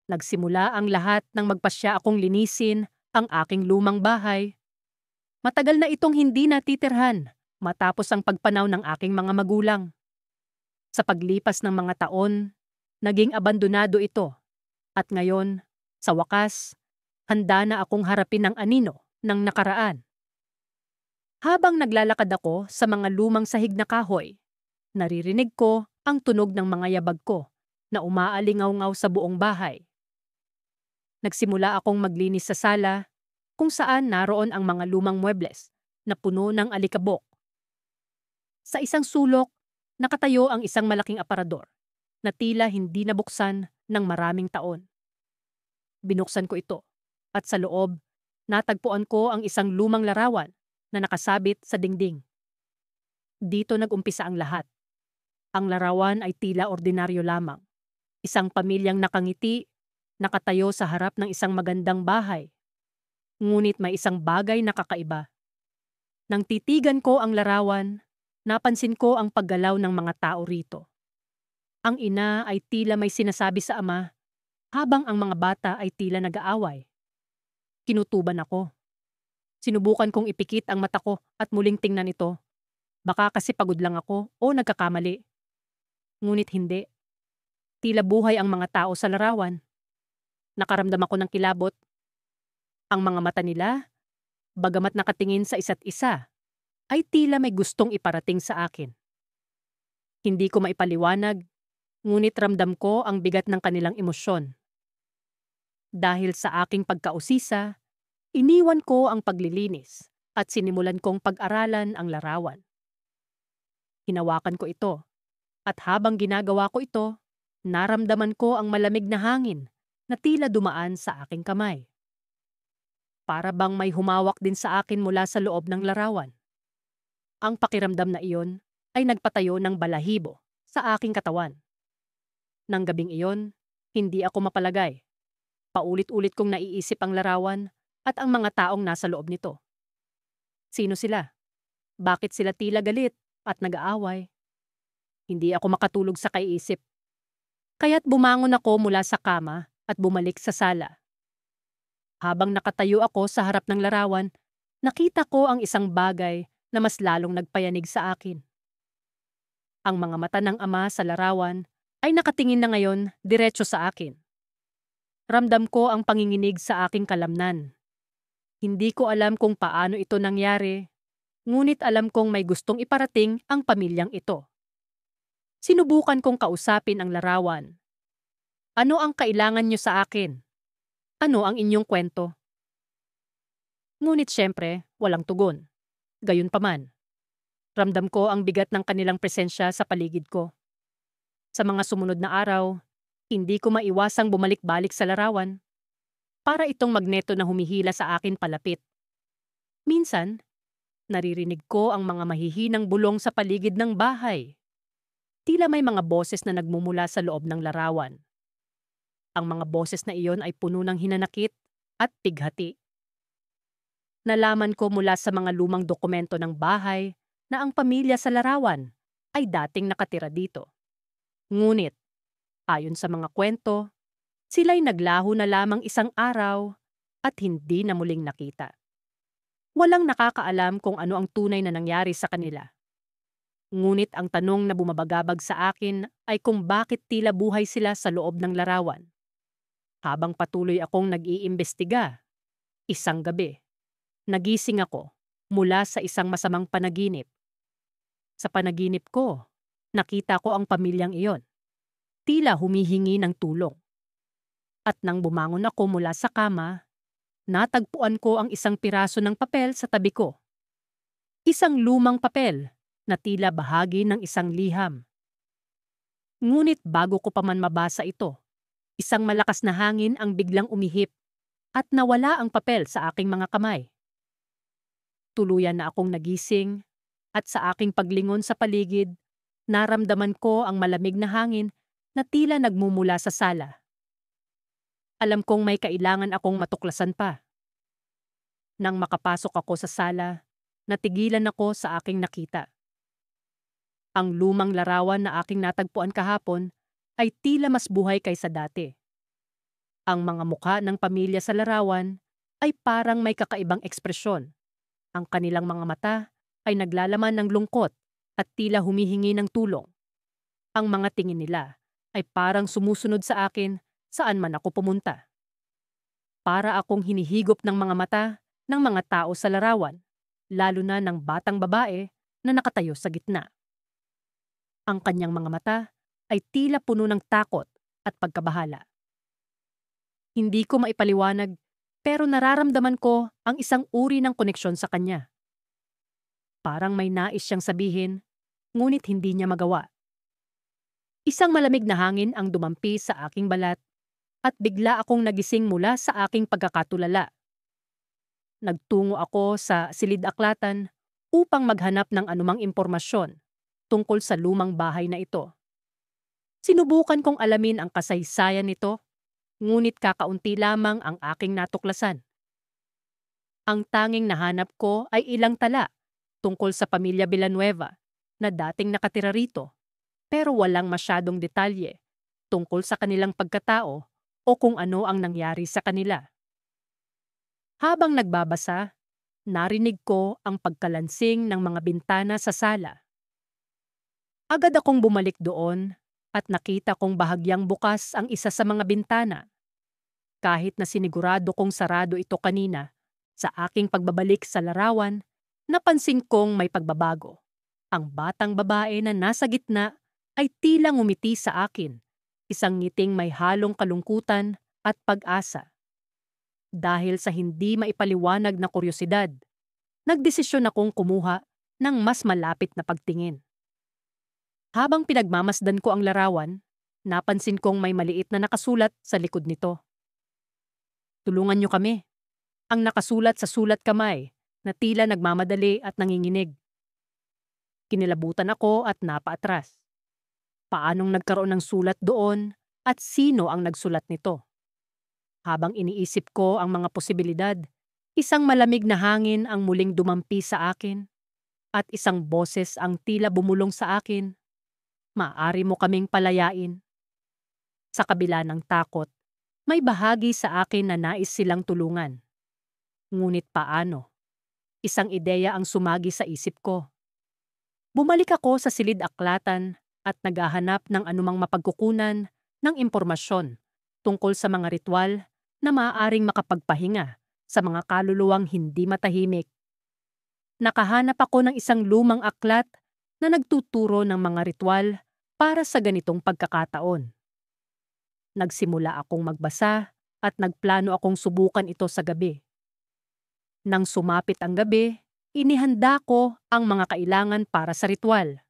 Nagsimula ang lahat nang magpasya akong linisin ang aking lumang bahay. Matagal na itong hindi natitirhan matapos ang pagpanaw ng aking mga magulang. Sa paglipas ng mga taon, naging abandonado ito at ngayon, sa wakas, handa na akong harapin ang anino ng nakaraan. Habang naglalakad ako sa mga lumang sahig na kahoy, naririnig ko ang tunog ng mga yabag ko na umaalingaw-ngaw sa buong bahay. Nagsimula akong maglinis sa sala kung saan naroon ang mga lumang muebles na puno ng alikabok. Sa isang sulok, nakatayo ang isang malaking aparador na tila hindi nabuksan ng maraming taon. Binuksan ko ito at sa loob, natagpuan ko ang isang lumang larawan na nakasabit sa dingding. Dito nag-umpisa ang lahat. Ang larawan ay tila ordinaryo lamang. Isang pamilyang nakangiti, nakatayo sa harap ng isang magandang bahay. Ngunit may isang bagay na kakaiba. Nang titigan ko ang larawan, napansin ko ang paggalaw ng mga tao rito. Ang ina ay tila may sinasabi sa ama, habang ang mga bata ay tila nag-aaway. Kinutuban ako. Sinubukan kong ipikit ang mata ko at muling tingnan ito. Baka kasi pagod lang ako o nagkakamali. Ngunit hindi. Tila buhay ang mga tao sa larawan. Nakaramdam ako ng kilabot. Ang mga mata nila, bagamat nakatingin sa isa't isa, ay tila may gustong iparating sa akin. Hindi ko maipaliwanag, ngunit ramdam ko ang bigat ng kanilang emosyon. Dahil sa aking pagkausisa, iniwan ko ang paglilinis at sinimulan kong pag-aralan ang larawan. Hinawakan ko ito at habang ginagawa ko ito, naramdaman ko ang malamig na hangin na tila dumaan sa aking kamay. Para bang may humawak din sa akin mula sa loob ng larawan. Ang pakiramdam na iyon ay nagpatayo ng balahibo sa aking katawan. Nang gabing iyon, hindi ako mapalagay. Paulit-ulit kong naiisip ang larawan at ang mga taong nasa loob nito. Sino sila? Bakit sila tila galit at nag-aaway? Hindi ako makatulog sa kaiisip. Kaya't bumangon ako mula sa kama at bumalik sa sala. Habang nakatayo ako sa harap ng larawan, nakita ko ang isang bagay na mas lalong nagpayanig sa akin. Ang mga mata ng ama sa larawan ay nakatingin na ngayon diretso sa akin. Ramdam ko ang panginginig sa aking kalamnan. Hindi ko alam kung paano ito nangyari, ngunit alam kong may gustong iparating ang pamilyang ito. Sinubukan kong kausapin ang larawan. Ano ang kailangan niyo sa akin? Ano ang inyong kwento? Ngunit syempre, walang tugon. Gayunpaman, ramdam ko ang bigat ng kanilang presensya sa paligid ko. Sa mga sumunod na araw, hindi ko maiwasang bumalik-balik sa larawan. Para itong magneto na humihila sa akin palapit. Minsan, naririnig ko ang mga mahihinang bulong sa paligid ng bahay. Tila may mga boses na nagmumula sa loob ng larawan. Ang mga boses na iyon ay puno ng hinanakit at pighati. Nalaman ko mula sa mga lumang dokumento ng bahay na ang pamilya sa larawan ay dating nakatira dito. Ngunit, ayon sa mga kwento, sila'y naglaho na lamang isang araw at hindi na muling nakita. Walang nakakaalam kung ano ang tunay na nangyari sa kanila. Ngunit ang tanong na bumabagabag sa akin ay kung bakit tila buhay sila sa loob ng larawan. Habang patuloy akong nag-iimbestiga, isang gabi, nagising ako mula sa isang masamang panaginip. Sa panaginip ko, nakita ko ang pamilyang iyon. Tila humihingi ng tulong. At nang bumangon ako mula sa kama, natagpuan ko ang isang piraso ng papel sa tabi ko. Isang lumang papel na tila bahagi ng isang liham. Ngunit bago ko pa man mabasa ito, isang malakas na hangin ang biglang umihip at nawala ang papel sa aking mga kamay. Tuluyan na akong nagising at sa aking paglingon sa paligid, naramdaman ko ang malamig na hangin na tila nagmumula sa sala. Alam kong may kailangan akong matuklasan pa. Nang makapasok ako sa sala, natigilan ako sa aking nakita. Ang lumang larawan na aking natagpuan kahapon ay tila mas buhay kaysa dati. Ang mga mukha ng pamilya sa larawan ay parang may kakaibang ekspresyon. Ang kanilang mga mata ay naglalaman ng lungkot at tila humihingi ng tulong. Ang mga tingin nila ay parang sumusunod sa akin saan man ako pumunta. Para akong hinihigop ng mga mata ng mga tao sa larawan, lalo na ng batang babae na nakatayo sa gitna. Ang kanyang mga mata ay tila puno ng takot at pagkabahala. Hindi ko maipaliwanag pero nararamdaman ko ang isang uri ng koneksyon sa kanya. Parang may nais siyang sabihin, ngunit hindi niya magawa. Isang malamig na hangin ang dumampi sa aking balat at bigla akong nagising mula sa aking pagkakatulala. Nagtungo ako sa silid-aklatan upang maghanap ng anumang impormasyon tungkol sa lumang bahay na ito. Sinubukan kong alamin ang kasaysayan nito, ngunit kakaunti lamang ang aking natuklasan. Ang tanging nahanap ko ay ilang tala tungkol sa pamilya Villanueva na dating nakatira rito, pero walang masyadong detalye tungkol sa kanilang pagkatao o kung ano ang nangyari sa kanila. Habang nagbabasa, narinig ko ang pagkalansing ng mga bintana sa sala. Agad akong bumalik doon at nakita kong bahagyang bukas ang isa sa mga bintana. Kahit na sinigurado kong sarado ito kanina, sa aking pagbabalik sa larawan, napansin kong may pagbabago. Ang batang babae na nasa gitna ay tila ngumiti sa akin, isang ngiting may halong kalungkutan at pag-asa. Dahil sa hindi maipaliwanag na kuryosidad, nagdesisyon akong kumuha ng mas malapit na pagtingin. Habang pinagmamasdan ko ang larawan, napansin kong may maliit na nakasulat sa likod nito. "Tulungan niyo kami." Ang nakasulat sa sulat kamay na tila nagmamadali at nanginginig. Kinilabutan ako at napaatras. Paanong nagkaroon ng sulat doon at sino ang nagsulat nito? Habang iniisip ko ang mga posibilidad, isang malamig na hangin ang muling dumampi sa akin at isang boses ang tila bumulong sa akin, "Maaari mo kaming palayain." Sa kabila ng takot, may bahagi sa akin na nais silang tulungan. Ngunit paano? Isang ideya ang sumagi sa isip ko. Bumalik ako sa silid-aklatan at naghahanap ng anumang mapagkukunan ng impormasyon tungkol sa mga ritual na maaaring makapagpahinga sa mga kaluluwang hindi matahimik. Nakahanap ako ng isang lumang aklat na nagtuturo ng mga ritual para sa ganitong pagkakataon. Nagsimula akong magbasa at nagplano akong subukan ito sa gabi. Nang sumapit ang gabi, inihanda ko ang mga kailangan para sa ritual.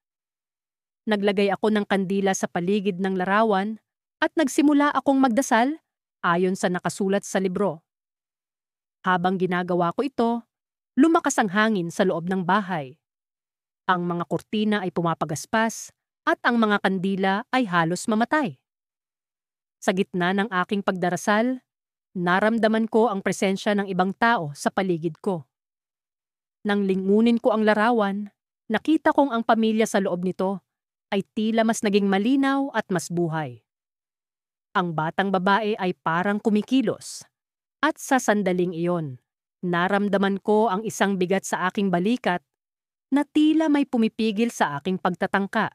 Naglagay ako ng kandila sa paligid ng larawan at nagsimula akong magdasal ayon sa nakasulat sa libro. Habang ginagawa ko ito, lumakas ang hangin sa loob ng bahay. Ang mga kurtina ay pumapagaspas at ang mga kandila ay halos mamatay. Sa gitna ng aking pagdarasal, naramdaman ko ang presensya ng ibang tao sa paligid ko. Nang lingunin ko ang larawan, nakita kong ang pamilya sa loob nito ay tila mas naging malinaw at mas buhay. Ang batang babae ay parang kumikilos. At sa sandaling iyon, naramdaman ko ang isang bigat sa aking balikat na tila may pumipigil sa aking pagtatangka.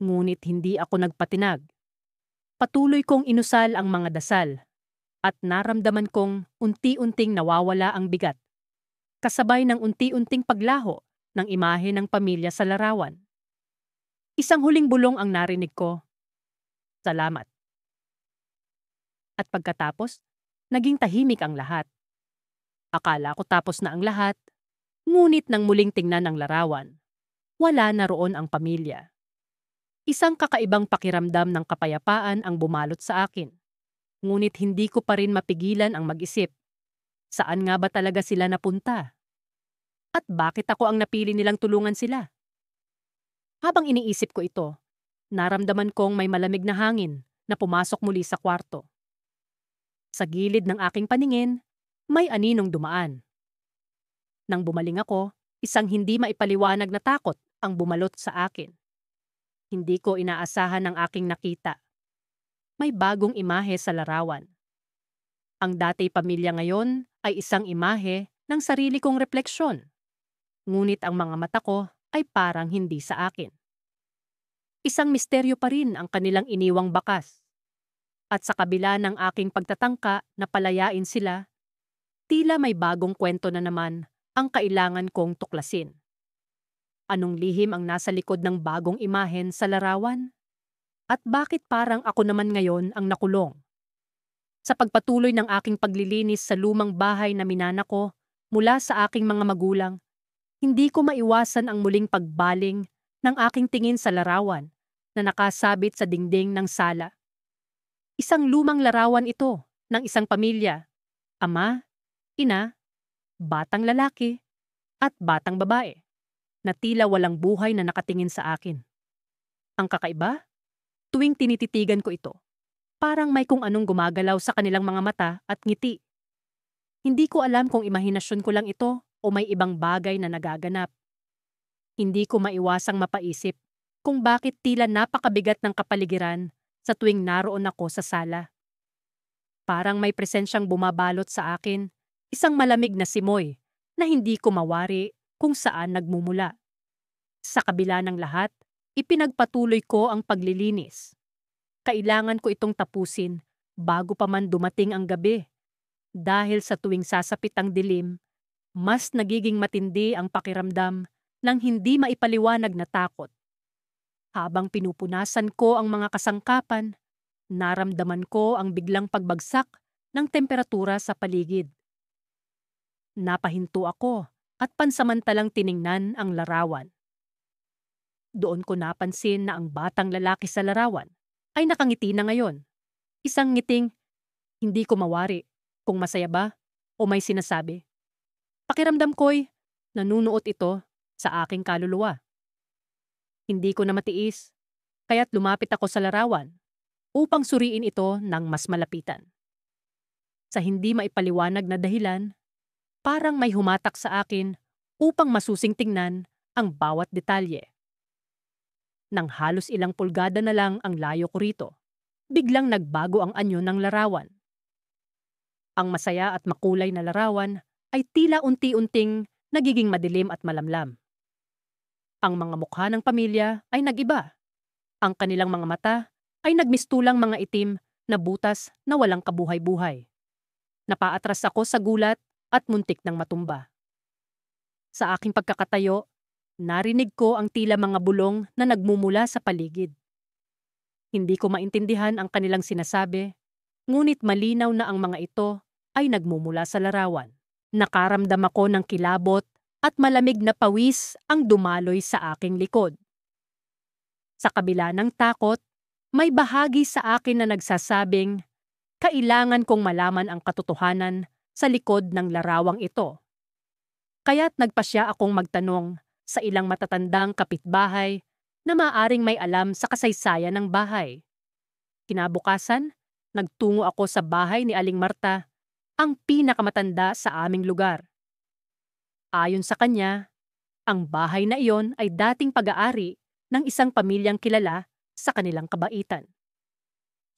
Ngunit hindi ako nagpatinag. Patuloy kong inusal ang mga dasal at naramdaman kong unti-unting nawawala ang bigat, kasabay ng unti-unting paglaho ng imahe ng pamilya sa larawan. Isang huling bulong ang narinig ko, "Salamat." At pagkatapos, naging tahimik ang lahat. Akala ko tapos na ang lahat, ngunit nang muling tingnan ang larawan, wala na roon ang pamilya. Isang kakaibang pakiramdam ng kapayapaan ang bumalot sa akin. Ngunit hindi ko pa rin mapigilan ang mag-isip. Saan nga ba talaga sila napunta? At bakit ako ang napili nilang tulungan sila? Habang iniisip ko ito, naramdaman kong may malamig na hangin na pumasok muli sa kwarto. Sa gilid ng aking paningin, may aninong dumaan. Nang bumaling ako, isang hindi maipaliwanag na takot ang bumalot sa akin. Hindi ko inaasahan ang aking nakita. May bagong imahe sa larawan. Ang dati pamilya ngayon ay isang imahe ng sarili kong refleksyon. Ngunit ang mga mata ko ay parang hindi sa akin. Isang misteryo pa rin ang kanilang iniwang bakas. At sa kabila ng aking pagtatangka na palayain sila, tila may bagong kwento na naman ang kailangan kong tuklasin. Anong lihim ang nasa likod ng bagong imahen sa larawan? At bakit parang ako naman ngayon ang nakulong? Sa pagpatuloy ng aking paglilinis sa lumang bahay na minana ko mula sa aking mga magulang, hindi ko maiwasan ang muling pagbaling ng aking tingin sa larawan na nakasabit sa dingding ng sala. Isang lumang larawan ito ng isang pamilya, ama, ina, batang lalaki, at batang babae, na tila walang buhay na nakatingin sa akin. Ang kakaiba, tuwing tinititigan ko ito, parang may kung anong gumagalaw sa kanilang mga mata at ngiti. Hindi ko alam kung imahinasyon ko lang ito o may ibang bagay na nagaganap. Hindi ko maiwasang mapaisip kung bakit tila napakabigat ng kapaligiran sa tuwing naroon ako sa sala. Parang may presensyang bumabalot sa akin, isang malamig na simoy na hindi ko mawari kung saan nagmumula. Sa kabila ng lahat, ipinagpatuloy ko ang paglilinis. Kailangan ko itong tapusin bago pa man dumating ang gabi. Dahil sa tuwing sasapit ang dilim, mas nagiging matindi ang pakiramdam ng hindi maipaliwanag na takot. Habang pinupunasan ko ang mga kasangkapan, naramdaman ko ang biglang pagbagsak ng temperatura sa paligid. Napahinto ako at pansamantalang tiningnan ang larawan. Doon ko napansin na ang batang lalaki sa larawan ay nakangiti na ngayon. Isang ngiting hindi ko mawari kung masaya ba o may sinasabi. Pakiramdam ko'y nanunuot ito sa aking kaluluwa. Hindi ko na matiis, kaya't lumapit ako sa larawan upang suriin ito ng mas malapitan. Sa hindi maipaliwanag na dahilan, parang may humatak sa akin upang masusing tingnan ang bawat detalye. Nang halos ilang pulgada na lang ang layo ko rito, biglang nagbago ang anyo ng larawan. Ang masaya at makulay na larawan ay tila unti-unting nagiging madilim at malamlam. Ang mga mukha ng pamilya ay nag-iba. Ang kanilang mga mata ay nagmistulang mga itim na butas na walang kabuhay-buhay. Napaatras ako sa gulat at muntik ng matumba. Sa aking pagkakatayo, narinig ko ang tila mga bulong na nagmumula sa paligid. Hindi ko maintindihan ang kanilang sinasabi, ngunit malinaw na ang mga ito ay nagmumula sa larawan. Nakaramdam ako ng kilabot at malamig na pawis ang dumaloy sa aking likod. Sa kabila ng takot, may bahagi sa akin na nagsasabing, kailangan kong malaman ang katotohanan sa likod ng larawang ito. Kaya't nagpasya akong magtanong sa ilang matatandang kapitbahay na maaring may alam sa kasaysayan ng bahay. Kinabukasan, nagtungo ako sa bahay ni Aling Marta, ang pinakamatanda sa aming lugar. Ayon sa kanya, ang bahay na iyon ay dating pag-aari ng isang pamilyang kilala sa kanilang kabaitan.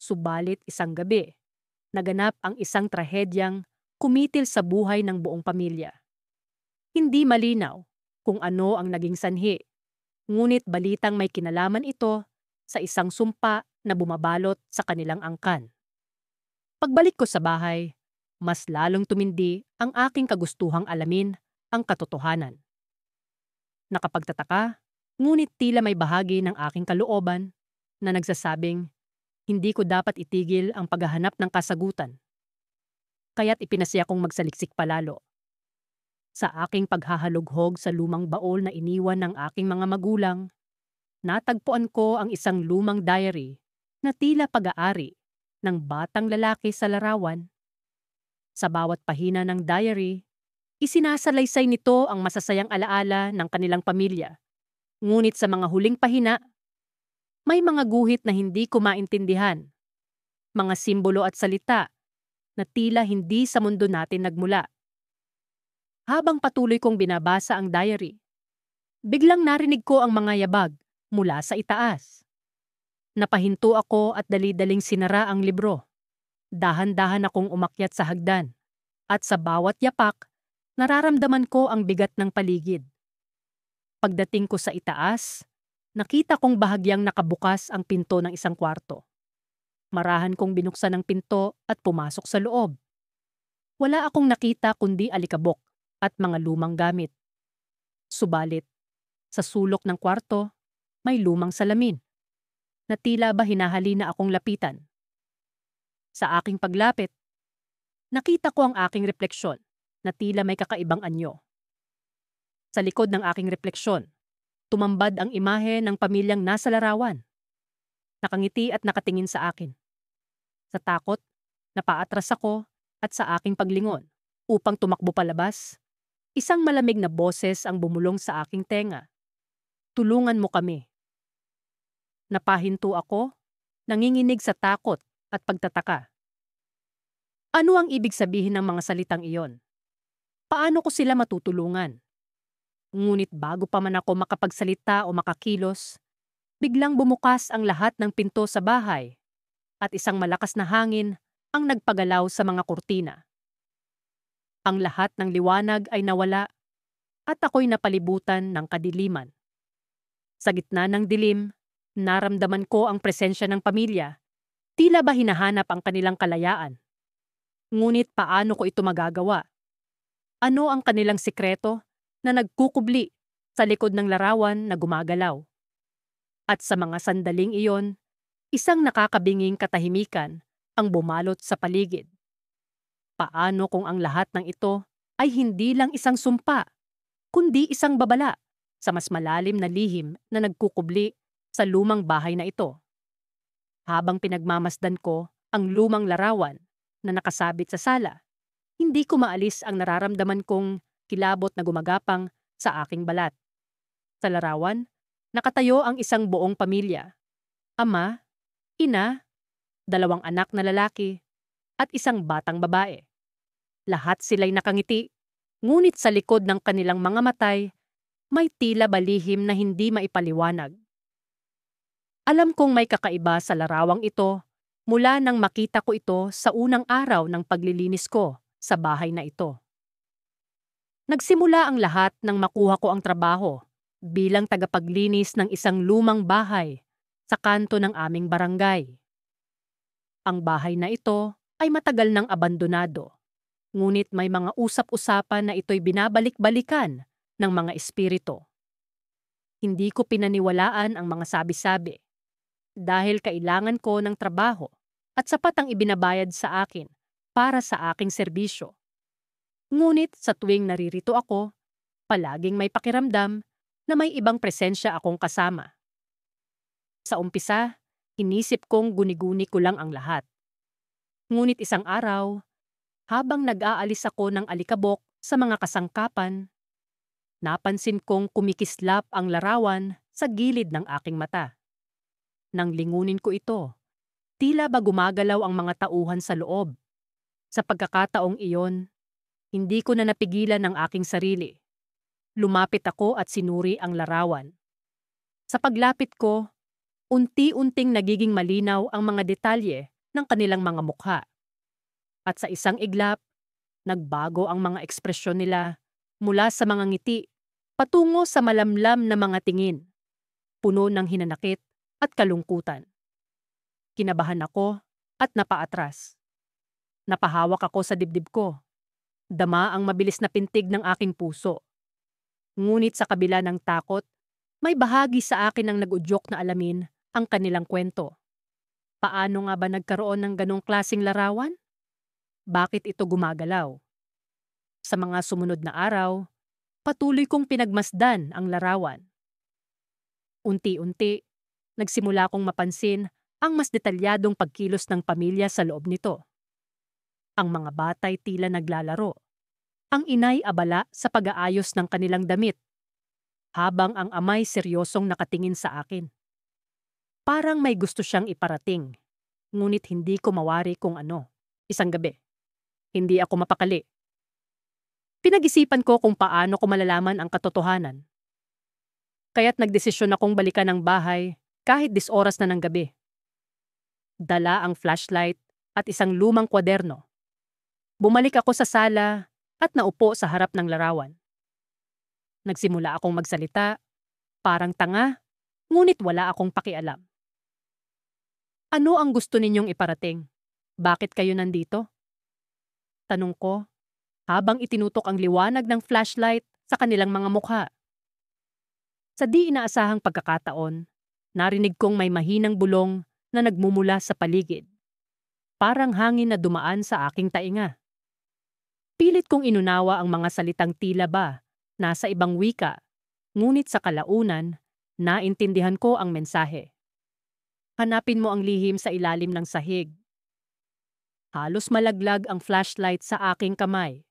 Subalit isang gabi, naganap ang isang trahedyang kumitil sa buhay ng buong pamilya. Hindi malinaw kung ano ang naging sanhi, ngunit balitang may kinalaman ito sa isang sumpa na bumabalot sa kanilang angkan. Pagbalik ko sa bahay, mas lalong tumindi ang aking kagustuhang alamin ang katotohanan. Nakapagtataka, ngunit tila may bahagi ng aking kalooban na nagsasabing hindi ko dapat itigil ang paghahanap ng kasagutan. Kaya't ipinasya kong magsaliksik palalo. Sa aking paghahalughog sa lumang baol na iniwan ng aking mga magulang, natagpuan ko ang isang lumang diary na tila pag-aari ng batang lalaki sa larawan. Sa bawat pahina ng diary, isinasalaysay nito ang masasayang alaala ng kanilang pamilya. Ngunit sa mga huling pahina, may mga guhit na hindi ko maintindihan. Mga simbolo at salita na tila hindi sa mundo natin nagmula. Habang patuloy kong binabasa ang diary, biglang narinig ko ang mga yabag mula sa itaas. Napahinto ako at dali-daling sinara ang libro. Dahan-dahan akong umakyat sa hagdan, at sa bawat yapak, nararamdaman ko ang bigat ng paligid. Pagdating ko sa itaas, nakita kong bahagyang nakabukas ang pinto ng isang kwarto. Marahan kong binuksan ang pinto at pumasok sa loob. Wala akong nakita kundi alikabok at mga lumang gamit. Subalit, sa sulok ng kwarto, may lumang salamin na tila ba hinahalina akong lapitan. Sa aking paglapit, nakita ko ang aking refleksyon na tila may kakaibang anyo. Sa likod ng aking refleksyon, tumambad ang imahe ng pamilyang nasa larawan. Nakangiti at nakatingin sa akin. Sa takot, napaatras ako at sa aking paglingon upang tumakbo palabas, isang malamig na boses ang bumulong sa aking tenga. Tulungan mo kami. Napahinto ako, nanginginig sa takot at pagtataka. Ano ang ibig sabihin ng mga salitang iyon? Paano ko sila matutulungan? Ngunit bago pa man ako makapagsalita o makakilos, biglang bumukas ang lahat ng pinto sa bahay at isang malakas na hangin ang nagpagalaw sa mga kurtina. Ang lahat ng liwanag ay nawala at ako'y napalibutan ng kadiliman. Sa gitna ng dilim, naramdaman ko ang presensya ng pamilya. Tila ba hinahanap ang kanilang kalayaan? Ngunit paano ko ito magagawa? Ano ang kanilang sikreto na nagkukubli sa likod ng larawan na gumagalaw? At sa mga sandaling iyon, isang nakakabinging katahimikan ang bumalot sa paligid. Paano kung ang lahat ng ito ay hindi lang isang sumpa, kundi isang babala sa mas malalim na lihim na nagkukubli sa lumang bahay na ito? Habang pinagmamasdan ko ang lumang larawan na nakasabit sa sala, hindi ko maalis ang nararamdaman kong kilabot na gumagapang sa aking balat. Sa larawan, nakatayo ang isang buong pamilya. Ama, ina, 2 anak na lalaki, at isang batang babae. Lahat sila'y nakangiti, ngunit sa likod ng kanilang mga matay, may tila balihim na hindi maipaliwanag. Alam kong may kakaiba sa larawang ito mula nang makita ko ito sa unang araw ng paglilinis ko sa bahay na ito. Nagsimula ang lahat nang makuha ko ang trabaho bilang tagapaglinis ng isang lumang bahay sa kanto ng aming barangay. Ang bahay na ito ay matagal nang abandonado, ngunit may mga usap-usapan na ito'y binabalik-balikan ng mga espiritu. Hindi ko pinaniwalaan ang mga sabi-sabi dahil kailangan ko ng trabaho at sapat ang ibinabayad sa akin para sa aking serbisyo. Ngunit sa tuwing naririto ako, palaging may pakiramdam na may ibang presensya akong kasama. Sa umpisa, inisip kong guni-guni ko lang ang lahat. Ngunit isang araw, habang nag-aalis ako ng alikabok sa mga kasangkapan, napansin kong kumikislap ang larawan sa gilid ng aking mata. Nang lingunin ko ito, tila ba gumagalaw ang mga tauhan sa loob. Sa pagkakataong iyon, hindi ko na napigilan ang aking sarili. Lumapit ako at sinuri ang larawan. Sa paglapit ko, unti-unting nagiging malinaw ang mga detalye ng kanilang mga mukha. At sa isang iglap, nagbago ang mga ekspresyon nila mula sa mga ngiti patungo sa malamlam na mga tingin, puno ng hinanakit at kalungkutan. Kinabahan ako at napaatras. Napahawak ako sa dibdib ko. Dama ang mabilis na pintig ng aking puso. Ngunit sa kabila ng takot, may bahagi sa akin ang nag-udyok na alamin ang kanilang kwento. Paano nga ba nagkaroon ng ganong klaseng larawan? Bakit ito gumagalaw? Sa mga sumunod na araw, patuloy kong pinagmasdan ang larawan. Unti-unti, nagsimula kong mapansin ang mas detalyadong pagkilos ng pamilya sa loob nito. Ang mga batay tila naglalaro. Ang inay abala sa pag-aayos ng kanilang damit, habang ang amay seryosong nakatingin sa akin. Parang may gusto siyang iparating, ngunit hindi ko mawari kung ano. Isang gabi, hindi ako mapakali. Pinag-isipan ko kung paano ko malalaman ang katotohanan. Kaya't nagdesisyon akong balikan ang bahay kahit 10 oras na ng gabi. Dala ang flashlight at isang lumang kwaderno. Bumalik ako sa sala at naupo sa harap ng larawan. Nagsimula akong magsalita, parang tanga, ngunit wala akong pakialam. Ano ang gusto ninyong iparating? Bakit kayo nandito? Tanong ko, habang itinutok ang liwanag ng flashlight sa kanilang mga mukha. Sa di inaasahang pagkakataon, narinig kong may mahinang bulong na nagmumula sa paligid. Parang hangin na dumaan sa aking tainga. Pilit kong inunawa ang mga salitang tila ba, nasa ibang wika, ngunit sa kalaunan, naintindihan ko ang mensahe. Hanapin mo ang lihim sa ilalim ng sahig. Halos malaglag ang flashlight sa aking kamay.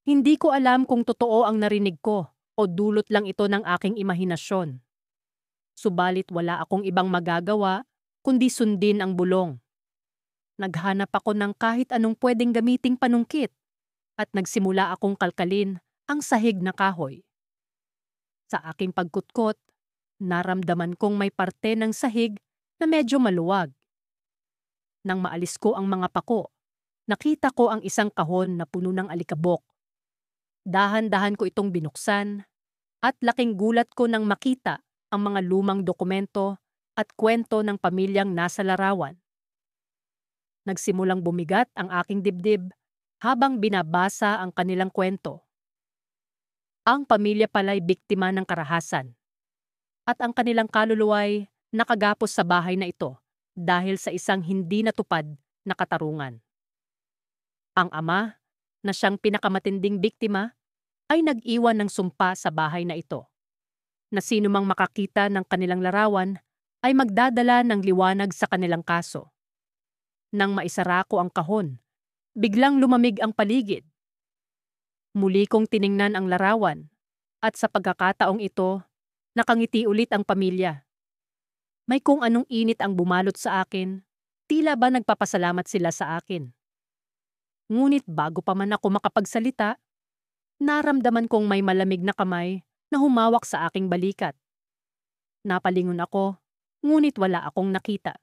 Hindi ko alam kung totoo ang narinig ko o dulot lang ito ng aking imahinasyon. Subalit wala akong ibang magagawa kundi sundin ang bulong. Naghanap ako ng kahit anong pwedeng gamiting panungkit at nagsimula akong kalkalin ang sahig na kahoy. Sa aking pagkutkot, naramdaman kong may parte ng sahig na medyo maluwag. Nang maalis ko ang mga pako, nakita ko ang isang kahon na puno ng alikabok. Dahan-dahan ko itong binuksan at laking gulat ko nang makita ang mga lumang dokumento at kwento ng pamilyang nasa larawan. Nagsimulang bumigat ang aking dibdib habang binabasa ang kanilang kwento. Ang pamilya pala'y biktima ng karahasan at ang kanilang kaluluwa'y nakagapos sa bahay na ito dahil sa isang hindi natupad na katarungan. Ang ama, na siyang pinakamatinding biktima, ay nag-iwan ng sumpa sa bahay na ito, na sino mang makakita ng kanilang larawan ay magdadala ng liwanag sa kanilang kaso. Nang maisara ko ang kahon, biglang lumamig ang paligid. Muli kong tiningnan ang larawan at sa pagkakataong ito, nakangiti ulit ang pamilya. May kung anong init ang bumalot sa akin, tila ba nagpapasalamat sila sa akin. Ngunit bago pa man ako makapagsalita, naramdaman kong may malamig na kamay na humawak sa aking balikat. Napalingon ako, ngunit wala akong nakita.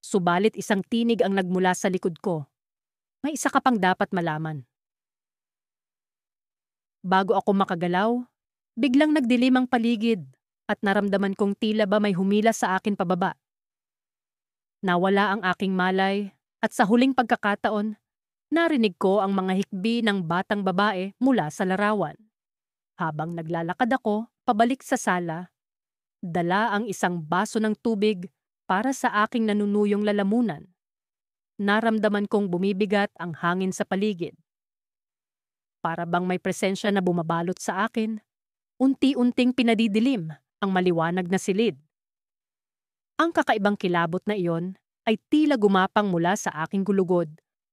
Subalit isang tinig ang nagmula sa likod ko. May isa ka pang dapat malaman. Bago ako makagalaw, biglang nagdilim ang paligid at naramdaman kong tila ba may humila sa akin pababa. Nawala ang aking malay at sa huling pagkakataon, narinig ko ang mga hikbi ng batang babae mula sa larawan. Habang naglalakad ako pabalik sa sala, dala ang isang baso ng tubig para sa aking nanunuyong lalamunan. Naramdaman kong bumibigat ang hangin sa paligid. Para bang may presensya na bumabalot sa akin, unti-unting pinadidilim ang maliwanag na silid. Ang kakaibang kilabot na iyon ay tila gumapang mula sa aking gulugod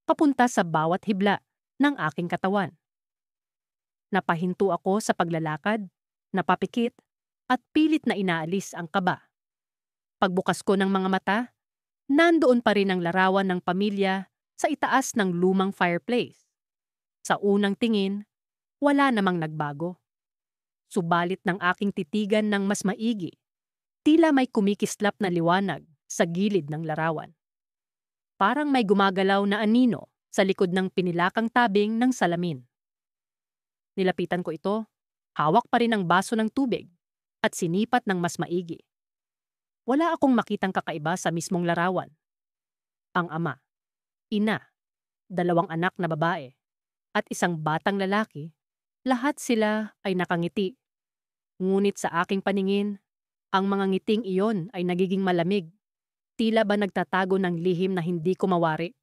papunta sa bawat hibla ng aking katawan. Napahinto ako sa paglalakad, napapikit, at pilit na inaalis ang kaba. Pagbukas ko ng mga mata, nandoon pa rin ang larawan ng pamilya sa itaas ng lumang fireplace. Sa unang tingin, wala namang nagbago. Subalit ng aking titigan ng mas maigi, tila may kumikislap na liwanag sa gilid ng larawan. Parang may gumagalaw na anino sa likod ng pinilakang tabing ng salamin. Nilapitan ko ito, hawak pa rin ang baso ng tubig at sinipat ng mas maigi. Wala akong makitang kakaiba sa mismong larawan. Ang ama, ina, 2 anak na babae, at isang batang lalaki, lahat sila ay nakangiti. Ngunit sa aking paningin, ang mga ngiting iyon ay nagiging malamig. Tila ba nagtatago ng lihim na hindi ko mawari.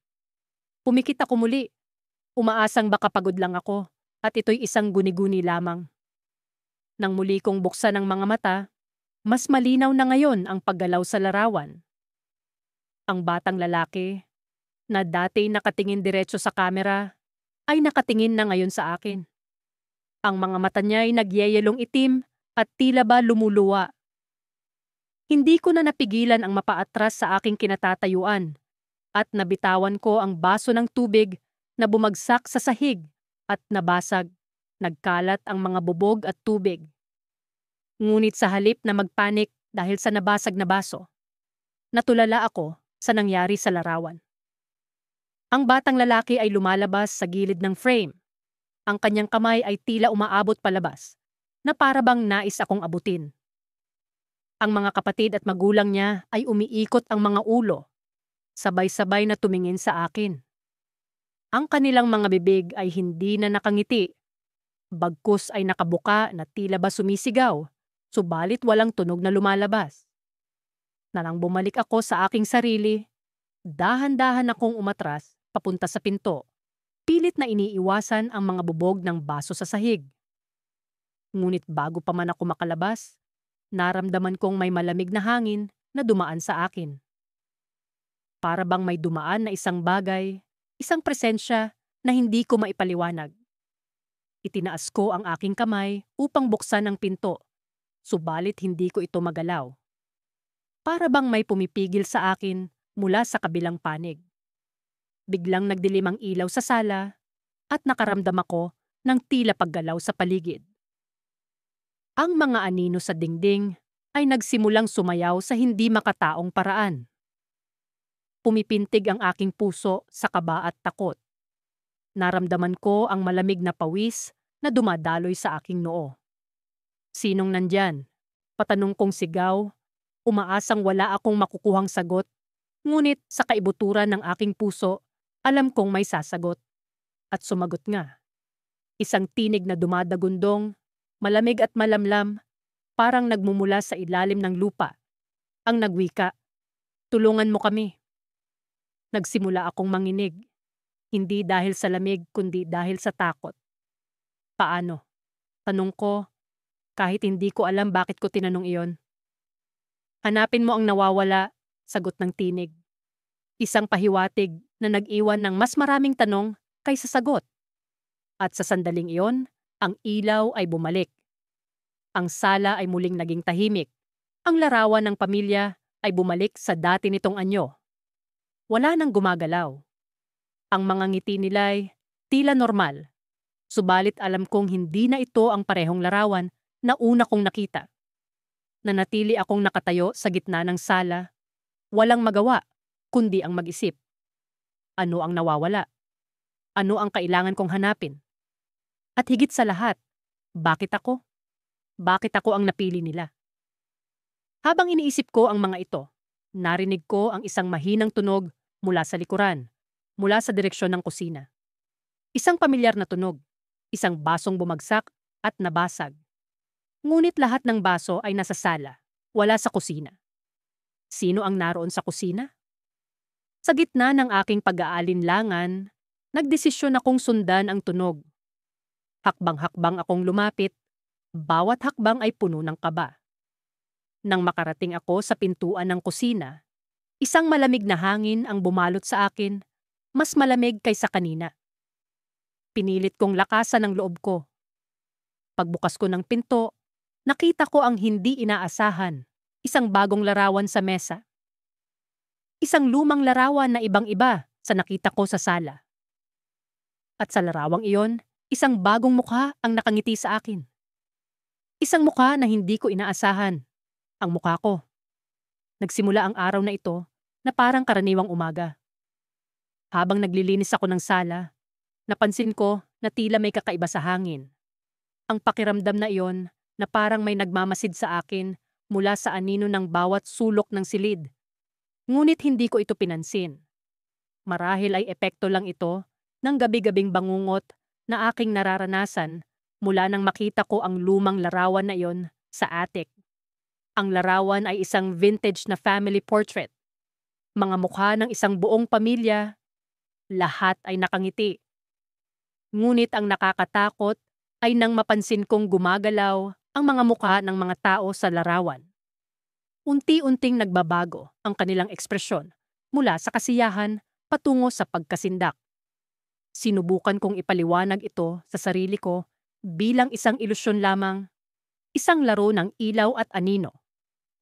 Pumikit ako muli. Umaasang baka pagod lang ako at ito'y isang guni-guni lamang. Nang muli kong buksan ang mga mata, mas malinaw na ngayon ang paggalaw sa larawan. Ang batang lalaki, na dati nakatingin diretso sa kamera, ay nakatingin na ngayon sa akin. Ang mga mata niya ay nagyeyelong itim at tila ba lumuluwa. Hindi ko na napigilan ang mapaatras sa aking kinatatayuan at nabitawan ko ang baso ng tubig na bumagsak sa sahig at nabasag. Nagkalat ang mga bubog at tubig. Ngunit sa halip na magpanik dahil sa nabasag na baso, natulala ako sa nangyari sa larawan. Ang batang lalaki ay lumalabas sa gilid ng frame. Ang kanyang kamay ay tila umaabot palabas, na para bang nais akong abutin. Ang mga kapatid at magulang niya ay umiikot ang mga ulo, sabay-sabay na tumingin sa akin. Ang kanilang mga bibig ay hindi na nakangiti, bagkus ay nakabuka na tila ba sumisigaw, subalit walang tunog na lumalabas. Nang bumalik ako sa aking sarili, dahan-dahan akong umatras papunta sa pinto. Pilit na iniiwasan ang mga bubog ng baso sa sahig. Ngunit bago pa man ako makalabas, naramdaman kong may malamig na hangin na dumaan sa akin. Para bang may dumaan na isang bagay, isang presensya na hindi ko maipaliwanag. Itinaas ko ang aking kamay upang buksan ang pinto, subalit hindi ko ito magalaw. Para bang may pumipigil sa akin mula sa kabilang panig. Biglang nagdilim ang ilaw sa sala at nakaramdam ako ng tila paggalaw sa paligid. Ang mga anino sa dingding ay nagsimulang sumayaw sa hindi makataong paraan. Pumipintig ang aking puso sa kaba at takot. Naramdaman ko ang malamig na pawis na dumadaloy sa aking noo. Sinong nandyan? Patanong kong sigaw, umaasang wala akong makukuhang sagot, ngunit sa kaibuturan ng aking puso, alam kong may sasagot. At sumagot nga. Isang tinig na dumadagundong, malamig at malamlam, parang nagmumula sa ilalim ng lupa. Ang nagwika, tulungan mo kami. Nagsimula akong manginig, hindi dahil sa lamig kundi dahil sa takot. Paano? Tanong ko, kahit hindi ko alam bakit ko tinanong iyon. Hanapin mo ang nawawala, sagot ng tinig. Isang pahiwatig na nag-iwan ng mas maraming tanong kaysa sagot. At sa sandaling iyon, ang ilaw ay bumalik. Ang sala ay muling naging tahimik. Ang larawan ng pamilya ay bumalik sa dati nitong anyo. Wala nang gumagalaw. Ang mga ngiti nila'y tila normal. Subalit alam kong hindi na ito ang parehong larawan na una kong nakita. Nanatili akong nakatayo sa gitna ng sala. Walang magawa, kundi ang mag-isip. Ano ang nawawala? Ano ang kailangan kong hanapin? At higit sa lahat, bakit ako? Bakit ako ang napili nila? Habang iniisip ko ang mga ito, narinig ko ang isang mahinang tunog mula sa likuran, mula sa direksyon ng kusina. Isang pamilyar na tunog, isang basong bumagsak at nabasag. Ngunit lahat ng baso ay nasa sala, wala sa kusina. Sino ang naroon sa kusina? Sa gitna ng aking pag-aalinlangan, nagdesisyon akong sundan ang tunog. Hakbang-hakbang akong lumapit, bawat hakbang ay puno ng kaba. Nang makarating ako sa pintuan ng kusina, isang malamig na hangin ang bumalot sa akin, mas malamig kaysa kanina. Pinilit kong lakasan ang loob ko. Pagbukas ko ng pinto, nakita ko ang hindi inaasahan, isang bagong larawan sa mesa. Isang lumang larawan na ibang-iba sa nakita ko sa sala. At sa larawang iyon, isang bagong mukha ang nakangiti sa akin. Isang mukha na hindi ko inaasahan. Ang mukha ko. Nagsimula ang araw na ito na parang karaniwang umaga. Habang naglilinis ako ng sala, napansin ko na tila may kakaiba sa hangin. Ang pakiramdam na iyon na parang may nagmamasid sa akin mula sa anino ng bawat sulok ng silid. Ngunit hindi ko ito pinansin. Marahil ay epekto lang ito ng gabi-gabing bangungot na aking nararanasan mula nang makita ko ang lumang larawan na iyon sa attic. Ang larawan ay isang vintage na family portrait. Mga mukha ng isang buong pamilya, lahat ay nakangiti. Ngunit ang nakakatakot ay nang mapansin kong gumagalaw ang mga mukha ng mga tao sa larawan. Unti-unting nagbabago ang kanilang ekspresyon mula sa kasiyahan patungo sa pagkasindak. Sinubukan kong ipaliwanag ito sa sarili ko bilang isang ilusyon lamang, isang laro ng ilaw at anino.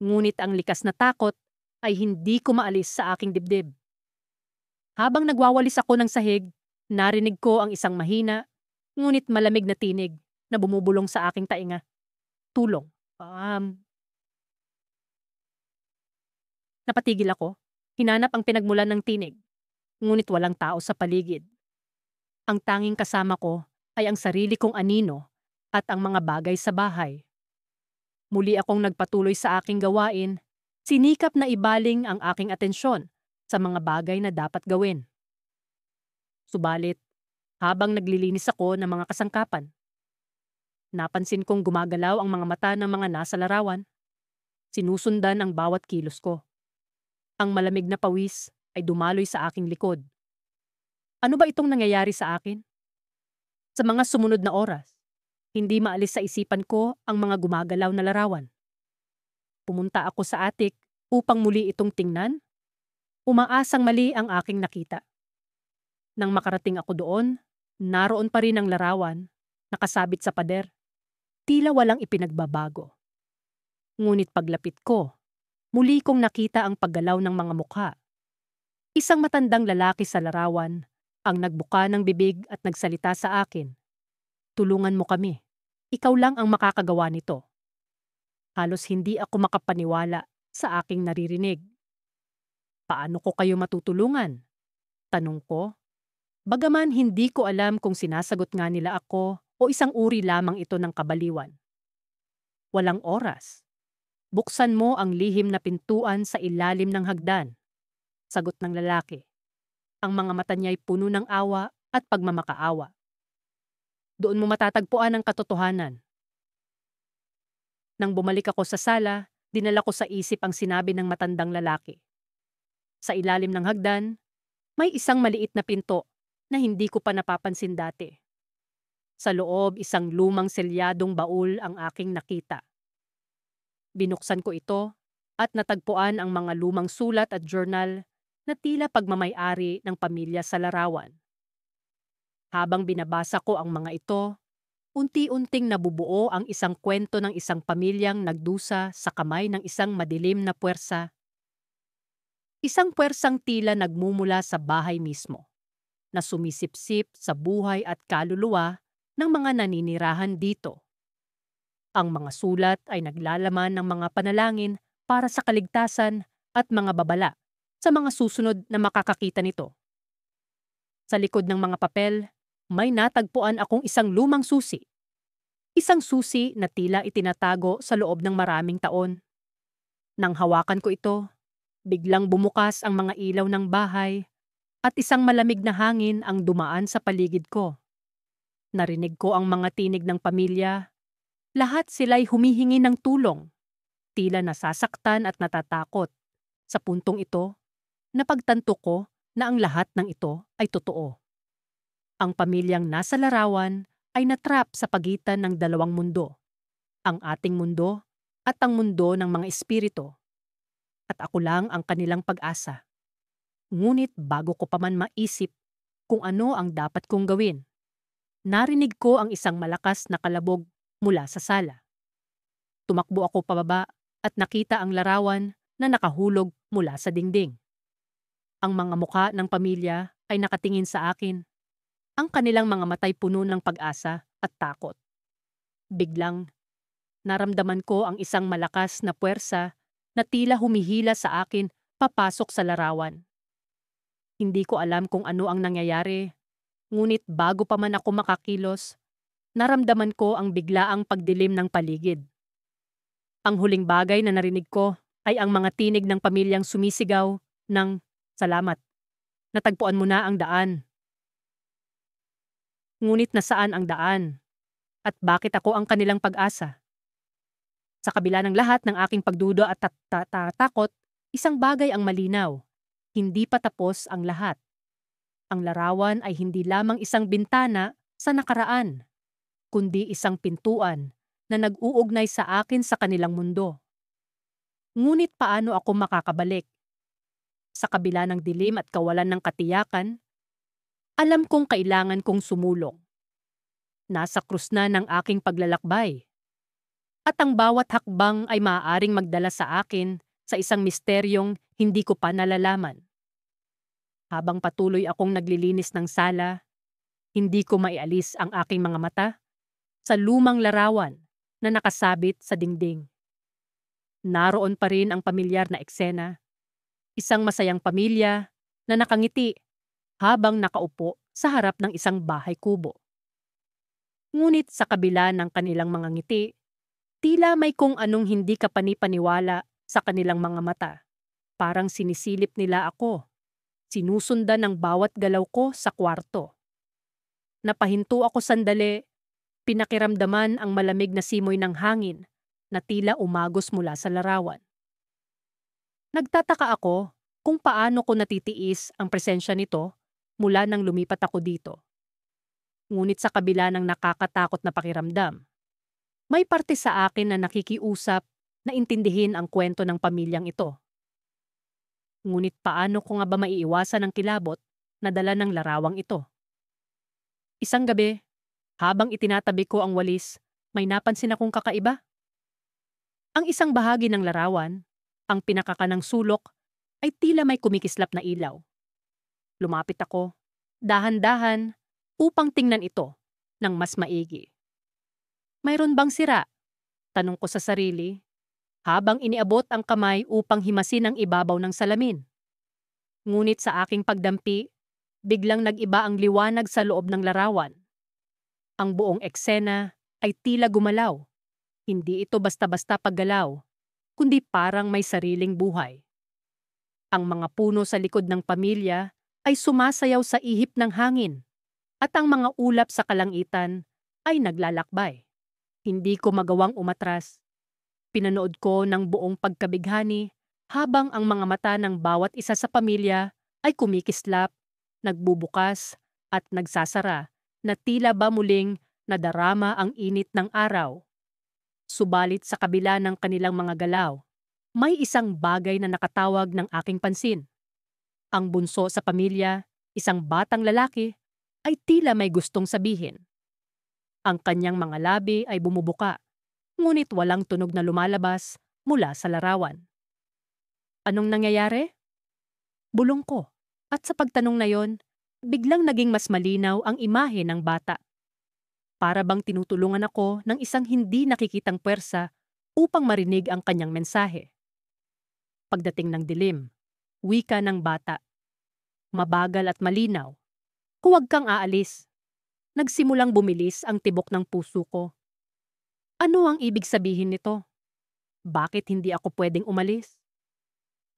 Ngunit ang likas na takot ay hindi ko maalis sa aking dibdib. Habang nagwawalis ako ng sahig, narinig ko ang isang mahina, ngunit malamig na tinig na bumubulong sa aking tainga. Tulong. Napatigil ako. Hinanap ang pinagmulan ng tinig, ngunit walang tao sa paligid. Ang tanging kasama ko ay ang sarili kong anino at ang mga bagay sa bahay. Muli akong nagpatuloy sa aking gawain, sinikap na ibaling ang aking atensyon sa mga bagay na dapat gawin. Subalit, habang naglilinis ako ng mga kasangkapan, napansin kong gumagalaw ang mga mata ng mga nasa larawan. Sinusundan ang bawat kilos ko. Ang malamig na pawis ay dumaloy sa aking likod. Ano ba itong nangyayari sa akin? Sa mga sumunod na oras, hindi maalis sa isipan ko ang mga gumagalaw na larawan. Pumunta ako sa attic upang muli itong tingnan. Umaasang mali ang aking nakita. Nang makarating ako doon, naroon pa rin ang larawan, nakasabit sa pader. Tila walang ipinagbabago. Ngunit paglapit ko, muli kong nakita ang paggalaw ng mga mukha. Isang matandang lalaki sa larawan ang nagbuka ng bibig at nagsalita sa akin. Tulungan mo kami. Ikaw lang ang makakagawa nito. Halos hindi ako makapaniwala sa aking naririnig. Paano ko kayo matutulungan? Tanong ko. Bagaman hindi ko alam kung sinasagot nga nila ako o isang uri lamang ito ng kabaliwan. Walang oras. Buksan mo ang lihim na pintuan sa ilalim ng hagdan. Sagot ng lalaki. Ang mga mata niya'y puno ng awa at pagmamakaawa. Doon mo matatagpuan ang katotohanan. Nang bumalik ako sa sala, dinala ko sa isip ang sinabi ng matandang lalaki. Sa ilalim ng hagdan, may isang maliit na pinto na hindi ko pa napapansin dati. Sa loob, isang lumang selyadong baul ang aking nakita. Binuksan ko ito at natagpuan ang mga lumang sulat at journal na tila pagmamay-ari ng pamilya sa larawan. Habang binabasa ko ang mga ito, unti-unting nabubuo ang isang kwento ng isang pamilyang nagdusa sa kamay ng isang madilim na puwersa. Isang puwersang tila nagmumula sa bahay mismo, na sumisipsip sa buhay at kaluluwa ng mga naninirahan dito. Ang mga sulat ay naglalaman ng mga panalangin para sa kaligtasan at mga babala sa mga susunod na makakakita nito. Sa likod ng mga papel, may natagpuan akong isang lumang susi. Isang susi na tila itinatago sa loob ng maraming taon. Nang hawakan ko ito, biglang bumukas ang mga ilaw ng bahay at isang malamig na hangin ang dumaan sa paligid ko. Narinig ko ang mga tinig ng pamilya. Lahat sila'y humihingi ng tulong. Tila nasasaktan at natatakot. Sa puntong ito, napagtanto ko na ang lahat ng ito ay totoo. Ang pamilyang nasa larawan ay natrap sa pagitan ng dalawang mundo. Ang ating mundo at ang mundo ng mga espiritu. At ako lang ang kanilang pag-asa. Ngunit bago ko pa man maisip kung ano ang dapat kong gawin, narinig ko ang isang malakas na kalabog mula sa sala. Tumakbo ako pababa at nakita ang larawan na nakahulog mula sa dingding. Ang mga mukha ng pamilya ay nakatingin sa akin. Ang kanilang mga matay puno ng pag-asa at takot. Biglang, naramdaman ko ang isang malakas na puwersa na tila humihila sa akin papasok sa larawan. Hindi ko alam kung ano ang nangyayari, ngunit bago pa man ako makakilos, naramdaman ko ang biglaang pagdilim ng paligid. Ang huling bagay na narinig ko ay ang mga tinig ng pamilyang sumisigaw ng salamat. Natagpuan mo na ang daan. Ngunit nasaan ang daan? At bakit ako ang kanilang pag-asa? Sa kabila ng lahat ng aking pagduda at takot, isang bagay ang malinaw. Hindi pa tapos ang lahat. Ang larawan ay hindi lamang isang bintana sa nakaraan, kundi isang pintuan na nag-uugnay sa akin sa kanilang mundo. Ngunit paano ako makakabalik? Sa kabila ng dilim at kawalan ng katiyakan, alam kong kailangan kong sumulong. Nasa krus na ng aking paglalakbay. At ang bawat hakbang ay maaaring magdala sa akin sa isang misteryong hindi ko pa nalalaman. Habang patuloy akong naglilinis ng sala, hindi ko maialis ang aking mga mata sa lumang larawan na nakasabit sa dingding. Naroon pa rin ang pamilyar na eksena. Isang masayang pamilya na nakangiti habang nakaupo sa harap ng isang bahay kubo. Ngunit sa kabila ng kanilang mga ngiti, tila may kung anong hindi ka panipaniwala sa kanilang mga mata. Parang sinisilip nila ako. Sinusundan ng bawat galaw ko sa kwarto. Napahinto ako sandali, pinakiramdaman ang malamig na simoy ng hangin na tila umagos mula sa larawan. Nagtataka ako kung paano ko natitiis ang presensya nito mula nang lumipat ako dito. Ngunit sa kabila ng nakakatakot na pakiramdam, may parte sa akin na nakikiusap na intindihin ang kwento ng pamilyang ito. Ngunit paano ko nga ba maiiwasan ang kilabot na dala ng larawang ito? Isang gabi, habang itinatabi ko ang walis, may napansin akong kakaiba. Ang isang bahagi ng larawan, ang pinakakanang sulok, ay tila may kumikislap na ilaw. Lumapit ako, dahan-dahan, upang tingnan ito ng mas maigi. Mayroon bang sira? Tanong ko sa sarili, habang iniabot ang kamay upang himasin ang ibabaw ng salamin. Ngunit sa aking pagdampi, biglang nag-iba ang liwanag sa loob ng larawan. Ang buong eksena ay tila gumalaw. Hindi ito basta-basta paggalaw, kundi parang may sariling buhay. Ang mga puno sa likod ng pamilya ay sumasayaw sa ihip ng hangin, at ang mga ulap sa kalangitan ay naglalakbay. Hindi ko magawang umatras. Pinanood ko ng buong pagkabighani habang ang mga mata ng bawat isa sa pamilya ay kumikislap, nagbubukas at nagsasara na tila ba muling nadarama ang init ng araw. Subalit sa kabila ng kanilang mga galaw, may isang bagay na nakatawag ng aking pansin. Ang bunso sa pamilya, isang batang lalaki, ay tila may gustong sabihin. Ang kanyang mga labi ay bumubuka, ngunit walang tunog na lumalabas mula sa larawan. Anong nangyayari? Bulong ko, at sa pagtanong na yon, biglang naging mas malinaw ang imahe ng bata. Para bang tinutulungan ako ng isang hindi nakikitang puwersa upang marinig ang kanyang mensahe. Pagdating ng dilim, wika ng bata. Mabagal at malinaw. Huwag kang aalis. Nagsimulang bumilis ang tibok ng puso ko. Ano ang ibig sabihin nito? Bakit hindi ako pwedeng umalis?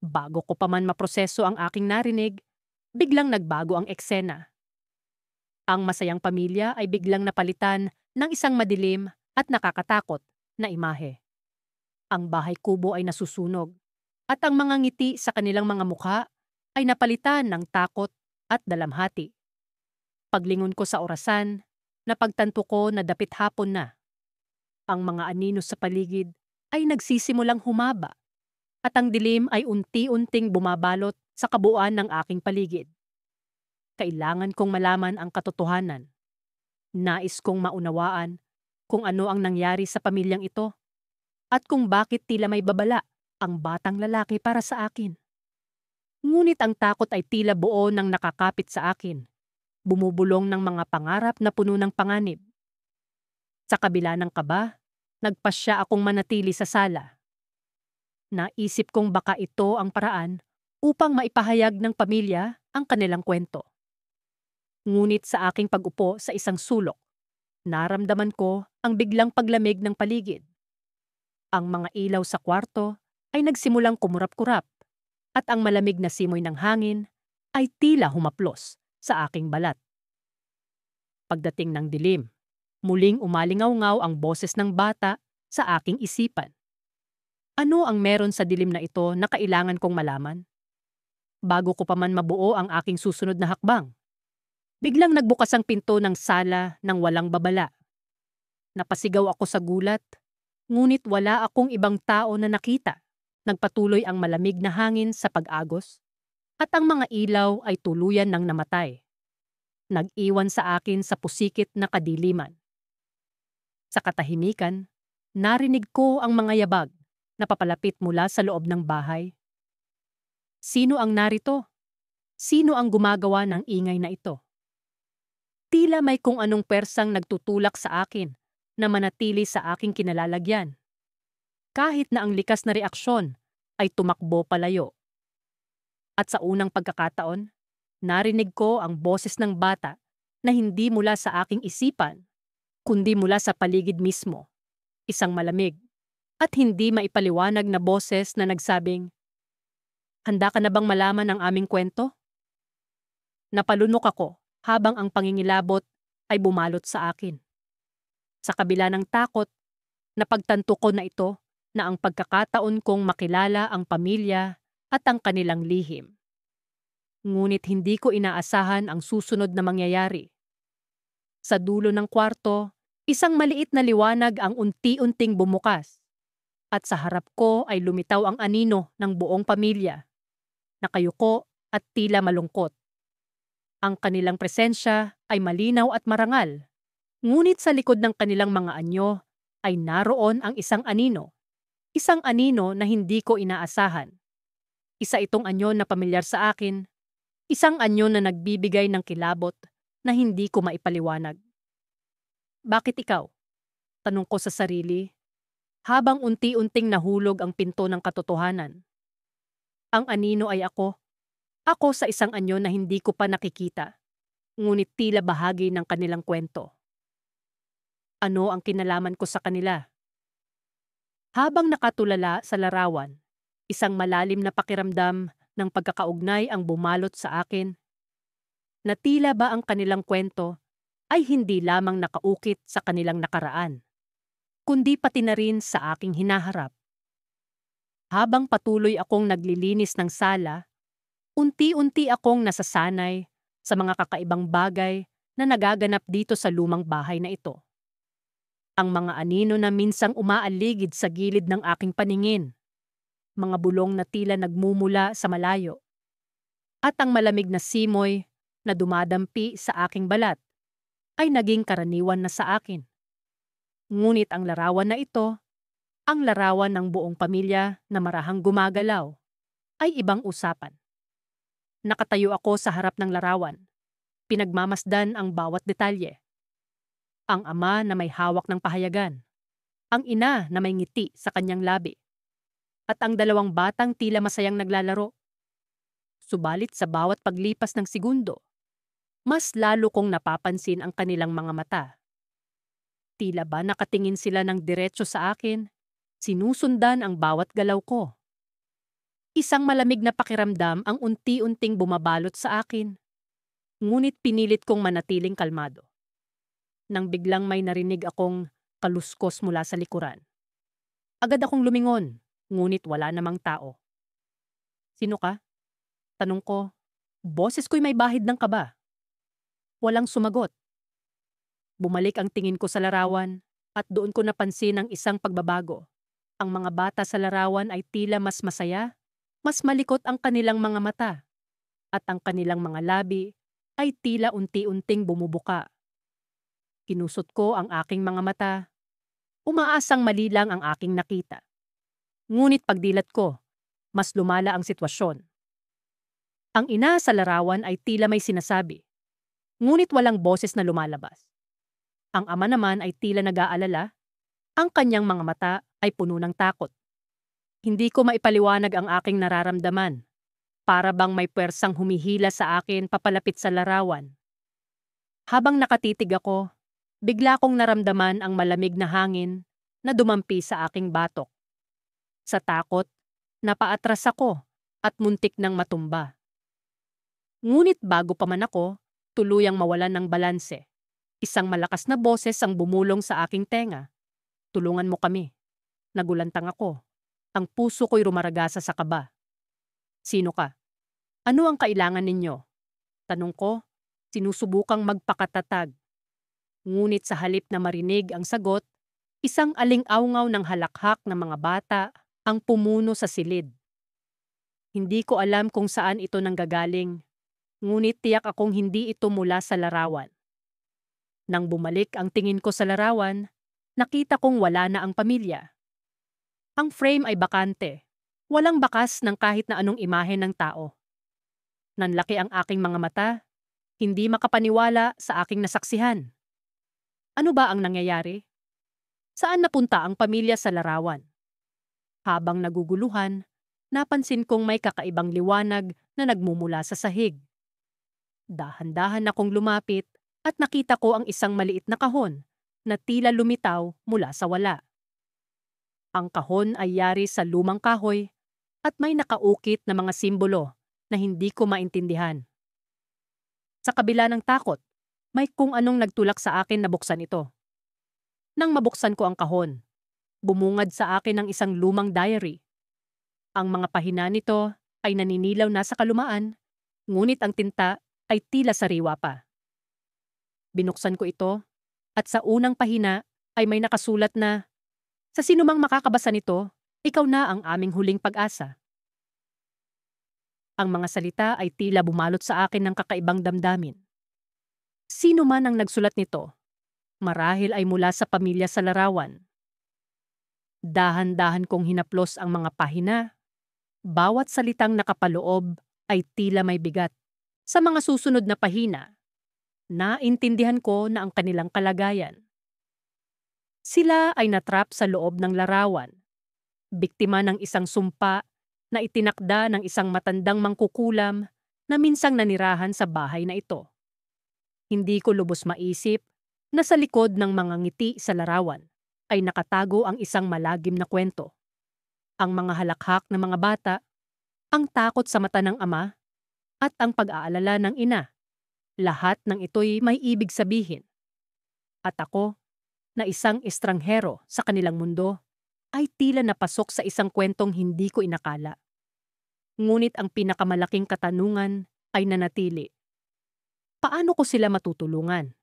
Bago ko pa man maproseso ang aking narinig, biglang nagbago ang eksena. Ang masayang pamilya ay biglang napalitan ng isang madilim at nakakatakot na imahe. Ang bahay kubo ay nasusunog, at ang mga ngiti sa kanilang mga mukha ay napalitan ng takot at dalamhati. Paglingon ko sa orasan, napagtanto ko na dapit hapon na. Ang mga anino sa paligid ay nagsisimulang humaba, at ang dilim ay unti-unting bumabalot sa kabuuan ng aking paligid. Kailangan kong malaman ang katotohanan. Nais kong maunawaan kung ano ang nangyari sa pamilyang ito at kung bakit tila may babala ang batang lalaki para sa akin. Ngunit ang takot ay tila buo nang nakakapit sa akin, bumubulong ng mga pangarap na puno ng panganib. Sa kabila ng kaba, nagpasya akong manatili sa sala. Naisip kong baka ito ang paraan upang maipahayag ng pamilya ang kanilang kwento. Ngunit sa aking pag-upo sa isang sulok, naramdaman ko ang biglang paglamig ng paligid. Ang mga ilaw sa kwarto ay nagsimulang kumurap-kurap, at ang malamig na simoy ng hangin ay tila humaplos sa aking balat. Pagdating ng dilim, muling umalingaw-ngaw ang boses ng bata sa aking isipan. Ano ang meron sa dilim na ito na kailangan kong malaman? Bago ko pa man mabuo ang aking susunod na hakbang, biglang nagbukas ang pinto ng sala ng walang babala. Napasigaw ako sa gulat, ngunit wala akong ibang tao na nakita. Nagpatuloy ang malamig na hangin sa pag-agos, at ang mga ilaw ay tuluyan ng namatay. Nag-iwan sa akin sa pusikit na kadiliman. Sa katahimikan, narinig ko ang mga yabag na papalapit mula sa loob ng bahay. Sino ang narito? Sino ang gumagawa ng ingay na ito? Tila may kung anong persang nagtutulak sa akin na manatili sa aking kinalalagyan. Kahit na ang likas na reaksyon ay tumakbo palayo. At sa unang pagkakataon, narinig ko ang boses ng bata na hindi mula sa aking isipan, kundi mula sa paligid mismo. Isang malamig at hindi maipaliwanag na boses na nagsabing, "Handa ka na bang malaman ang aming kwento?" Napalunok ako habang ang pangingilabot ay bumalot sa akin. Sa kabila ng takot, napagtanto ko na ito na ang pagkakataon kong makilala ang pamilya at ang kanilang lihim. Ngunit hindi ko inaasahan ang susunod na mangyayari. Sa dulo ng kwarto, isang maliit na liwanag ang unti-unting bumukas. At sa harap ko ay lumitaw ang anino ng buong pamilya. Nakayuko at tila malungkot. Ang kanilang presensya ay malinaw at marangal. Ngunit sa likod ng kanilang mga anyo ay naroon ang isang anino. Isang anino na hindi ko inaasahan. Isa itong anyo na pamilyar sa akin. Isang anyo na nagbibigay ng kilabot na hindi ko maipaliwanag. "Bakit ikaw?" Tanong ko sa sarili, habang unti-unting nahulog ang pinto ng katotohanan. Ang anino ay ako. Ako sa isang anyo na hindi ko pa nakikita, ngunit tila bahagi ng kanilang kwento. Ano ang kinalaman ko sa kanila? Habang nakatulala sa larawan, isang malalim na pakiramdam ng pagkakaugnay ang bumalot sa akin, na tila ba ang kanilang kwento ay hindi lamang nakaukit sa kanilang nakaraan, kundi pati na rin sa aking hinaharap. Habang patuloy akong naglilinis ng sala, unti-unti akong nasasanay sa mga kakaibang bagay na nagaganap dito sa lumang bahay na ito. Ang mga anino na minsang umaaligid sa gilid ng aking paningin, mga bulong na tila nagmumula sa malayo, at ang malamig na simoy na dumadampi sa aking balat ay naging karaniwan na sa akin. Ngunit ang larawan na ito, ang larawan ng buong pamilya na marahang gumagalaw, ay ibang usapan. Nakatayo ako sa harap ng larawan, pinagmamasdan ang bawat detalye. Ang ama na may hawak ng pahayagan, ang ina na may ngiti sa kanyang labi, at ang dalawang batang tila masayang naglalaro. Subalit sa bawat paglipas ng segundo, mas lalo kong napapansin ang kanilang mga mata. Tila ba nakatingin sila ng diretso sa akin, sinusundan ang bawat galaw ko. Isang malamig na pakiramdam ang unti-unting bumabalot sa akin, ngunit pinilit kong manatiling kalmado. Nang biglang may narinig akong kaluskos mula sa likuran. Agad akong lumingon, ngunit wala namang tao. "Sino ka?" Tanong ko. Boses ko'y may bahid ng kaba. Walang sumagot. Bumalik ang tingin ko sa larawan at doon ko napansin ang isang pagbabago. Ang mga bata sa larawan ay tila mas masaya, mas malikot ang kanilang mga mata, at ang kanilang mga labi ay tila unti-unting bumubuka. Kinusot ko ang aking mga mata. Umaasang mali lang ang aking nakita. Ngunit pagdilat ko, mas lumala ang sitwasyon. Ang ina sa larawan ay tila may sinasabi, ngunit walang boses na lumalabas. Ang ama naman ay tila nag-aalala. Ang kanyang mga mata ay puno ng takot. Hindi ko maipaliwanag ang aking nararamdaman. Para bang may puwersang humihila sa akin papalapit sa larawan. Habang nakatitig ako, bigla kong naramdaman ang malamig na hangin na dumampi sa aking batok. Sa takot, napaatras ako at muntik nang matumba. Ngunit bago pa man ako, tuluyang mawalan ng balanse. Isang malakas na boses ang bumulong sa aking tenga. "Tulungan mo kami." Nagulantang ako. Ang puso ko'y rumaragasa sa kaba. "Sino ka? Ano ang kailangan ninyo?" Tanong ko, sinusubukang magpakatatag. Ngunit sa halip na marinig ang sagot, isang aling-awngaw ng halakhak ng mga bata ang pumuno sa silid. Hindi ko alam kung saan ito nanggagaling, ngunit tiyak akong hindi ito mula sa larawan. Nang bumalik ang tingin ko sa larawan, nakita kong wala na ang pamilya. Ang frame ay bakante. Walang bakas ng kahit na anong imahe ng tao. Nanlaki ang aking mga mata, hindi makapaniwala sa aking nasaksihan. Ano ba ang nangyayari? Saan napunta ang pamilya sa larawan? Habang naguguluhan, napansin kong may kakaibang liwanag na nagmumula sa sahig. Dahan-dahan akong lumapit at nakita ko ang isang maliit na kahon na tila lumitaw mula sa wala. Ang kahon ay yari sa lumang kahoy at may nakaukit na mga simbolo na hindi ko maintindihan. Sa kabila ng takot, may kung anong nagtulak sa akin na buksan ito. Nang mabuksan ko ang kahon, bumungad sa akin ang isang lumang diary. Ang mga pahina nito ay naninilaw na sa kalumaan, ngunit ang tinta ay tila sariwa pa. Binuksan ko ito at sa unang pahina ay may nakasulat na, "Sa sinumang makakabasa nito, ikaw na ang aming huling pag-asa." Ang mga salita ay tila bumalot sa akin ng kakaibang damdamin. Sino man ang nagsulat nito, marahil ay mula sa pamilya sa larawan. Dahan-dahan kong hinaplos ang mga pahina. Bawat salitang nakapaloob ay tila may bigat. Sa mga susunod na pahina, naintindihan ko na ang kanilang kalagayan. Sila ay natrap sa loob ng larawan, biktima ng isang sumpa na itinakda ng isang matandang mangkukulam na minsang nanirahan sa bahay na ito. Hindi ko lubos maisip na sa likod ng mga ngiti sa larawan ay nakatago ang isang malagim na kwento. Ang mga halakhak ng mga bata, ang takot sa mata ng ama, at ang pag-aalala ng ina. Lahat ng ito'y may ibig sabihin. At ako, na isang estranghero sa kanilang mundo, ay tila napasok sa isang kwentong hindi ko inakala. Ngunit ang pinakamalaking katanungan ay nanatili. Paano ko sila matutulungan?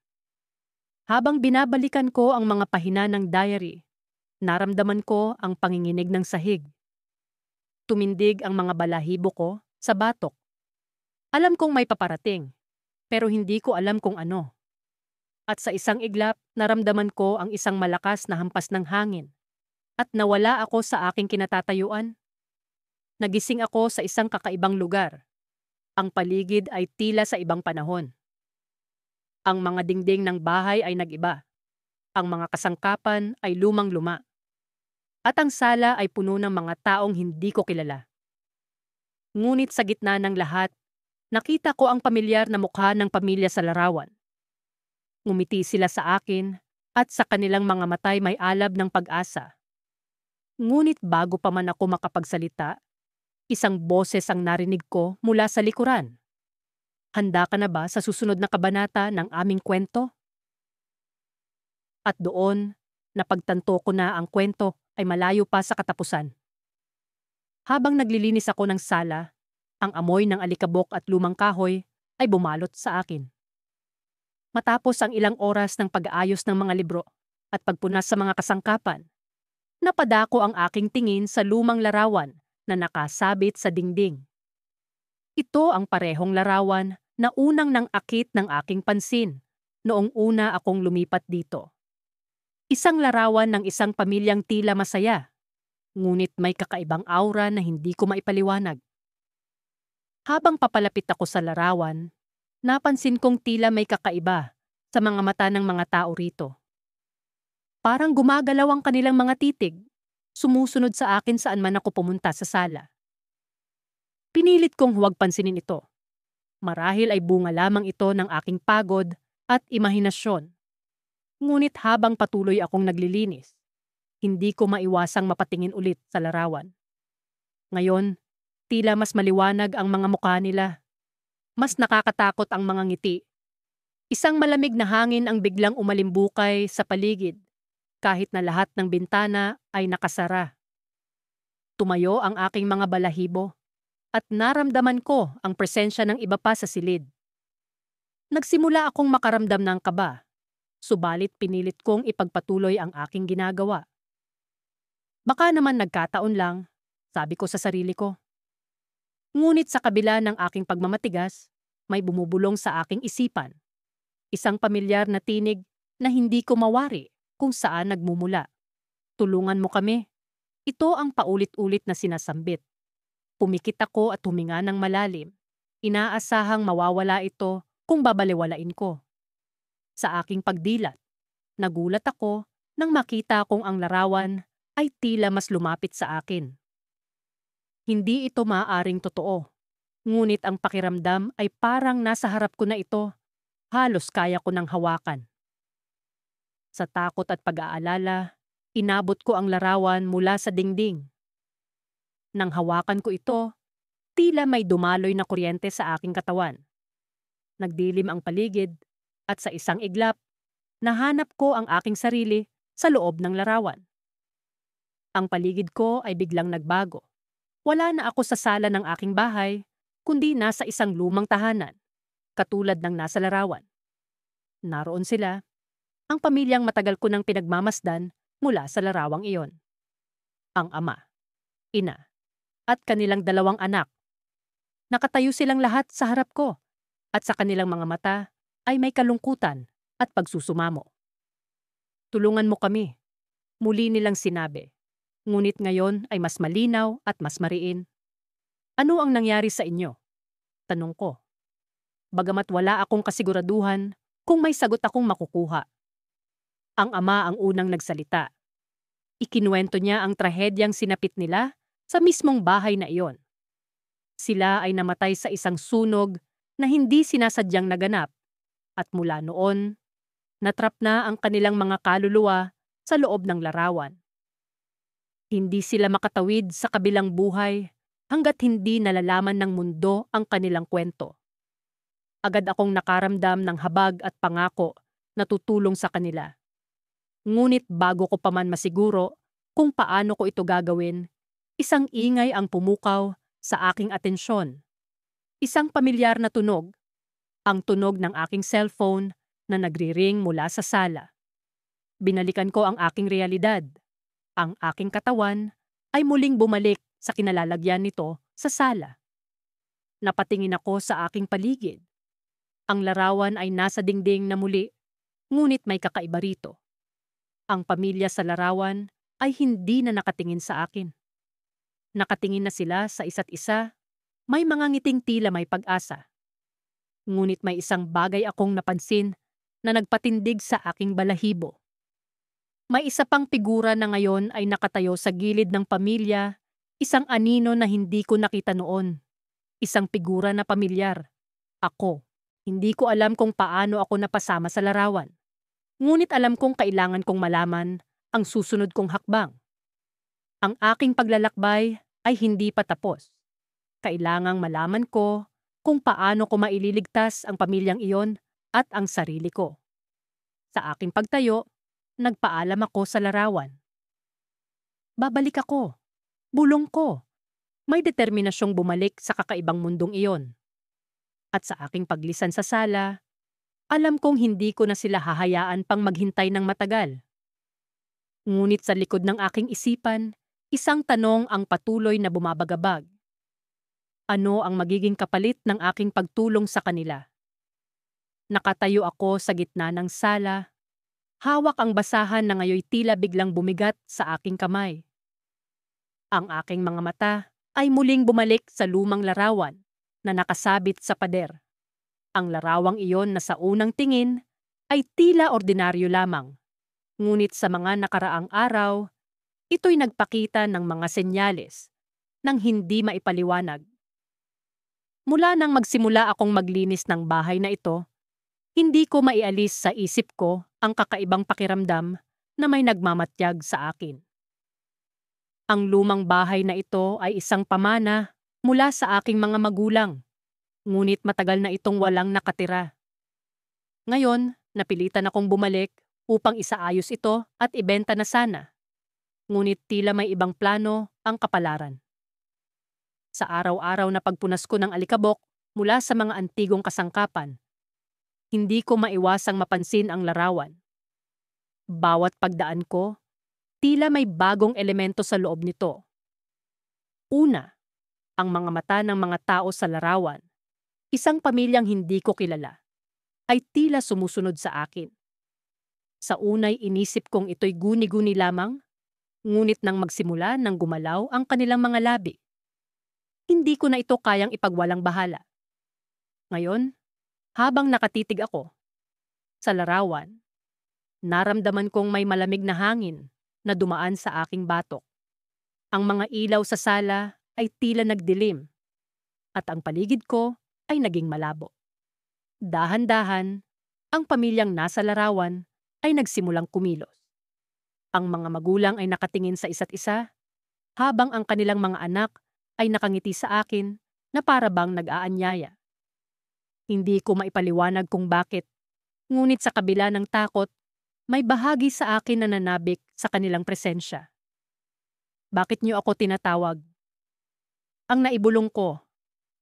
Habang binabalikan ko ang mga pahina ng diary, naramdaman ko ang panginginig ng sahig. Tumindig ang mga balahibo ko sa batok. Alam kong may paparating, pero hindi ko alam kung ano. At sa isang iglap, naramdaman ko ang isang malakas na hampas ng hangin. At nawala ako sa aking kinatatayuan. Nagising ako sa isang kakaibang lugar. Ang paligid ay tila sa ibang panahon. Ang mga dingding ng bahay ay nag-iba. Ang mga kasangkapan ay lumang-luma. At ang sala ay puno ng mga taong hindi ko kilala. Ngunit sa gitna ng lahat, nakita ko ang pamilyar na mukha ng pamilya sa larawan. Ngumiti sila sa akin at sa kanilang mga matay may alab ng pag-asa. Ngunit bago pa man ako makapagsalita, isang boses ang narinig ko mula sa likuran. Handa ka na ba sa susunod na kabanata ng aming kwento? At doon, napagtanto ko na ang kwento ay malayo pa sa katapusan. Habang naglilinis ako ng sala, ang amoy ng alikabok at lumang kahoy ay bumalot sa akin. Matapos ang ilang oras ng pag-aayos ng mga libro at pagpunas sa mga kasangkapan, napadako ang aking tingin sa lumang larawan na nakasabit sa dingding. Ito ang parehong larawan na unang nang akit ng aking pansin noong una akong lumipat dito. Isang larawan ng isang pamilyang tila masaya, ngunit may kakaibang aura na hindi ko maipaliwanag. Habang papalapit ako sa larawan, napansin kong tila may kakaiba sa mga mata ng mga tao rito. Parang gumagalaw ang kanilang mga titig, sumusunod sa akin saan man ako pumunta sa sala. Pinilit kong huwag pansinin ito. Marahil ay bunga lamang ito ng aking pagod at imahinasyon. Ngunit habang patuloy akong naglilinis, hindi ko maiwasang mapatingin ulit sa larawan. Ngayon, tila mas maliwanag ang mga mukha nila. Mas nakakatakot ang mga ngiti. Isang malamig na hangin ang biglang umalimbukay sa paligid, kahit na lahat ng bintana ay nakasara. Tumayo ang aking mga balahibo, at naramdaman ko ang presensya ng iba pa sa silid. Nagsimula akong makaramdam ng kaba, subalit pinilit kong ipagpatuloy ang aking ginagawa. Baka naman nagkataon lang, sabi ko sa sarili ko. Ngunit sa kabila ng aking pagmamatigas, may bumubulong sa aking isipan. Isang pamilyar na tinig na hindi ko mawari kung saan nagmumula. Tulungan mo kami. Ito ang paulit-ulit na sinasambit. Pumikit ako at huminga ng malalim. Inaasahang mawawala ito kung babaliwalain ko. Sa aking pagdilat, nagulat ako nang makita kong ang larawan ay tila mas lumapit sa akin. Hindi ito maaaring totoo. Ngunit ang pakiramdam ay parang nasa harap ko na ito. Halos kaya ko nang hawakan. Sa takot at pag-aalala, inabot ko ang larawan mula sa dingding. Nang hawakan ko ito, tila may dumaloy na kuryente sa aking katawan. Nagdilim ang paligid at sa isang iglap, nahanap ko ang aking sarili sa loob ng larawan. Ang paligid ko ay biglang nagbago. Wala na ako sa sala ng aking bahay, kundi nasa isang lumang tahanan, katulad ng nasa larawan. Naroon sila, ang pamilyang matagal ko nang pinagmamasdan mula sa larawang iyon. Ang ama, ina, at kanilang 2 anak. Nakatayo silang lahat sa harap ko, at sa kanilang mga mata ay may kalungkutan at pagsusumamo. Tulungan mo kami, muli nilang sinabi. Ngunit ngayon ay mas malinaw at mas mariin. Ano ang nangyari sa inyo? Tanong ko. Bagamat wala akong kasiguraduhan kung may sagot akong makukuha. Ang ama ang unang nagsalita. Ikinuwento niya ang trahedyang sinapit nila sa mismong bahay na iyon. Sila ay namatay sa isang sunog na hindi sinasadyang naganap at mula noon, natrap na ang kanilang mga kaluluwa sa loob ng larawan. Hindi sila makatawid sa kabilang buhay hanggat hindi nalalaman ng mundo ang kanilang kwento. Agad akong nakaramdam ng habag at pangako na tutulong sa kanila. Ngunit bago ko pa man masiguro kung paano ko ito gagawin, isang ingay ang pumukaw sa aking atensyon. Isang pamilyar na tunog, ang tunog ng aking cellphone na nagri-ring mula sa sala. Binalikan ko ang aking realidad. Ang aking katawan ay muling bumalik sa kinalalagyan nito sa sala. Napatingin ako sa aking paligid. Ang larawan ay nasa dingding na muli, ngunit may kakaiba rito. Ang pamilya sa larawan ay hindi na nakatingin sa akin. Nakatingin na sila sa isa't isa, may mga ngiting tila may pag-asa. Ngunit may isang bagay akong napansin na nagpatindig sa aking balahibo. May isa pang figura na ngayon ay nakatayo sa gilid ng pamilya, isang anino na hindi ko nakita noon. Isang figura na pamilyar. Ako. Hindi ko alam kung paano ako napasama sa larawan. Ngunit alam kong kailangan kong malaman ang susunod kong hakbang. Ang aking paglalakbay ay hindi pa tapos. Kailangang malaman ko kung paano ko maililigtas ang pamilyang iyon at ang sarili ko. Sa aking pagtayo, nagpaalam ako sa larawan. Babalik ako. Bulong ko. May determinasyong bumalik sa kakaibang mundong iyon. At sa aking paglisan sa sala, alam kong hindi ko na sila hahayaan pang maghintay ng matagal. Ngunit sa likod ng aking isipan, isang tanong ang patuloy na bumabagabag. Ano ang magiging kapalit ng aking pagtulong sa kanila? Nakatayo ako sa gitna ng sala. Hawak ang basahan na ngayoy tila biglang bumigat sa aking kamay. Ang aking mga mata ay muling bumalik sa lumang larawan na nakasabit sa pader. Ang larawang iyon na sa unang tingin ay tila ordinaryo lamang. Ngunit sa mga nakaraang araw, ito'y nagpakita ng mga senyales nang hindi maipaliwanag. Mula nang magsimula akong maglinis ng bahay na ito, hindi ko maialis sa isip ko ang kakaibang pakiramdam na may nagmamatyag sa akin. Ang lumang bahay na ito ay isang pamana mula sa aking mga magulang, ngunit matagal na itong walang nakatira. Ngayon, napilitan akong bumalik upang isaayos ito at ibenta na sana. Ngunit tila may ibang plano ang kapalaran. Sa araw-araw na pagpunas ko ng alikabok mula sa mga antigong kasangkapan, hindi ko maiwasang mapansin ang larawan. Bawat pagdaan ko, tila may bagong elemento sa loob nito. Una, ang mga mata ng mga tao sa larawan, isang pamilyang hindi ko kilala, ay tila sumusunod sa akin. Sa unay inisip kong ito'y guni-guni lamang, ngunit nang magsimula nang gumalaw ang kanilang mga labi, hindi ko na ito kayang ipagwalang bahala. Ngayon, habang nakatitig ako sa larawan, naramdaman kong may malamig na hangin na dumaan sa aking batok. Ang mga ilaw sa sala ay tila nagdilim at ang paligid ko ay naging malabo. Dahan-dahan, ang pamilyang nasa larawan ay nagsimulang kumilos. Ang mga magulang ay nakatingin sa isa't isa, habang ang kanilang mga anak ay nakangiti sa akin na para bang nag-aanyaya. Hindi ko maipaliwanag kung bakit, ngunit sa kabila ng takot, may bahagi sa akin na nanabik sa kanilang presensya. Bakit niyo ako tinatawag? Ang naibulong ko,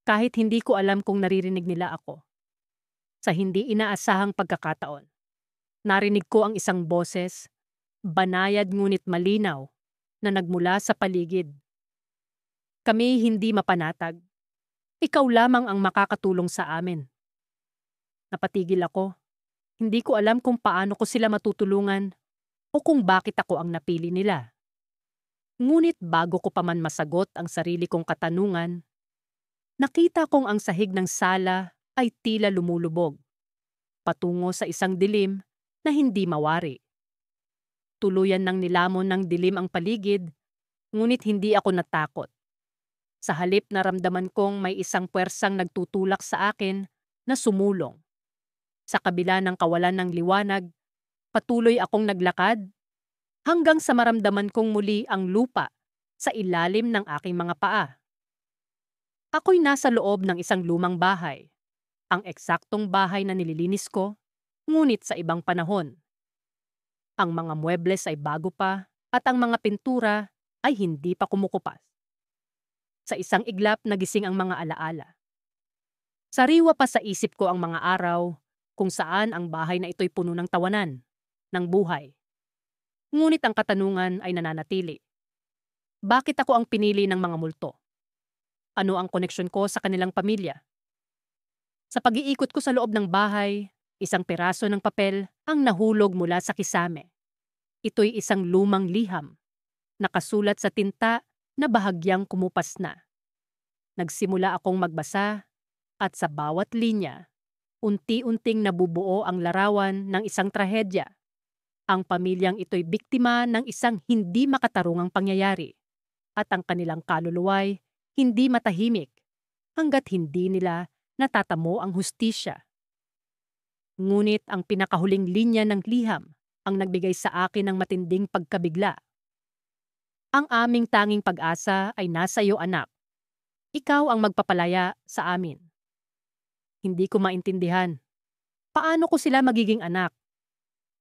kahit hindi ko alam kung naririnig nila ako. Sa hindi inaasahang pagkakataon, narinig ko ang isang boses, banayad ngunit malinaw, na nagmula sa paligid. Kami hindi mapanatag. Ikaw lamang ang makakatulong sa amin. Napatigil ako. Hindi ko alam kung paano ko sila matutulungan o kung bakit ako ang napili nila. Ngunit bago ko pa man masagot ang sarili kong katanungan, nakita kong ang sahig ng sala ay tila lumulubog, patungo sa isang dilim na hindi mawari. Tuluyan ng nilamon ng dilim ang paligid, ngunit hindi ako natakot. Sa halip naramdaman kong may isang puwersang nagtutulak sa akin na sumulong. Sa kabila ng kawalan ng liwanag, patuloy akong naglakad hanggang sa maramdaman kong muli ang lupa sa ilalim ng aking mga paa. Ako'y nasa loob ng isang lumang bahay, ang eksaktong bahay na nililinis ko, ngunit sa ibang panahon. Ang mga muebles ay bago pa at ang mga pintura ay hindi pa kumukupas. Sa isang iglap nagising ang mga alaala. Sariwa pa sa isip ko ang mga araw kung saan ang bahay na ito'y puno ng tawanan, ng buhay. Ngunit ang katanungan ay nananatili. Bakit ako ang pinili ng mga multo? Ano ang koneksyon ko sa kanilang pamilya? Sa pag-iikot ko sa loob ng bahay, isang piraso ng papel ang nahulog mula sa kisame. Ito'y isang lumang liham, nakasulat sa tinta na bahagyang kumupas na. Nagsimula akong magbasa at sa bawat linya, unti-unting nabubuo ang larawan ng isang trahedya. Ang pamilyang ito'y biktima ng isang hindi makatarungang pangyayari at ang kanilang kaluluway hindi matahimik hanggat hindi nila natatamo ang hustisya. Ngunit ang pinakahuling linya ng liham ang nagbigay sa akin ng matinding pagkabigla. Ang aming tanging pag-asa ay nasa iyo, anak. Ikaw ang magpapalaya sa amin. Hindi ko maintindihan. Paano ko sila magiging anak?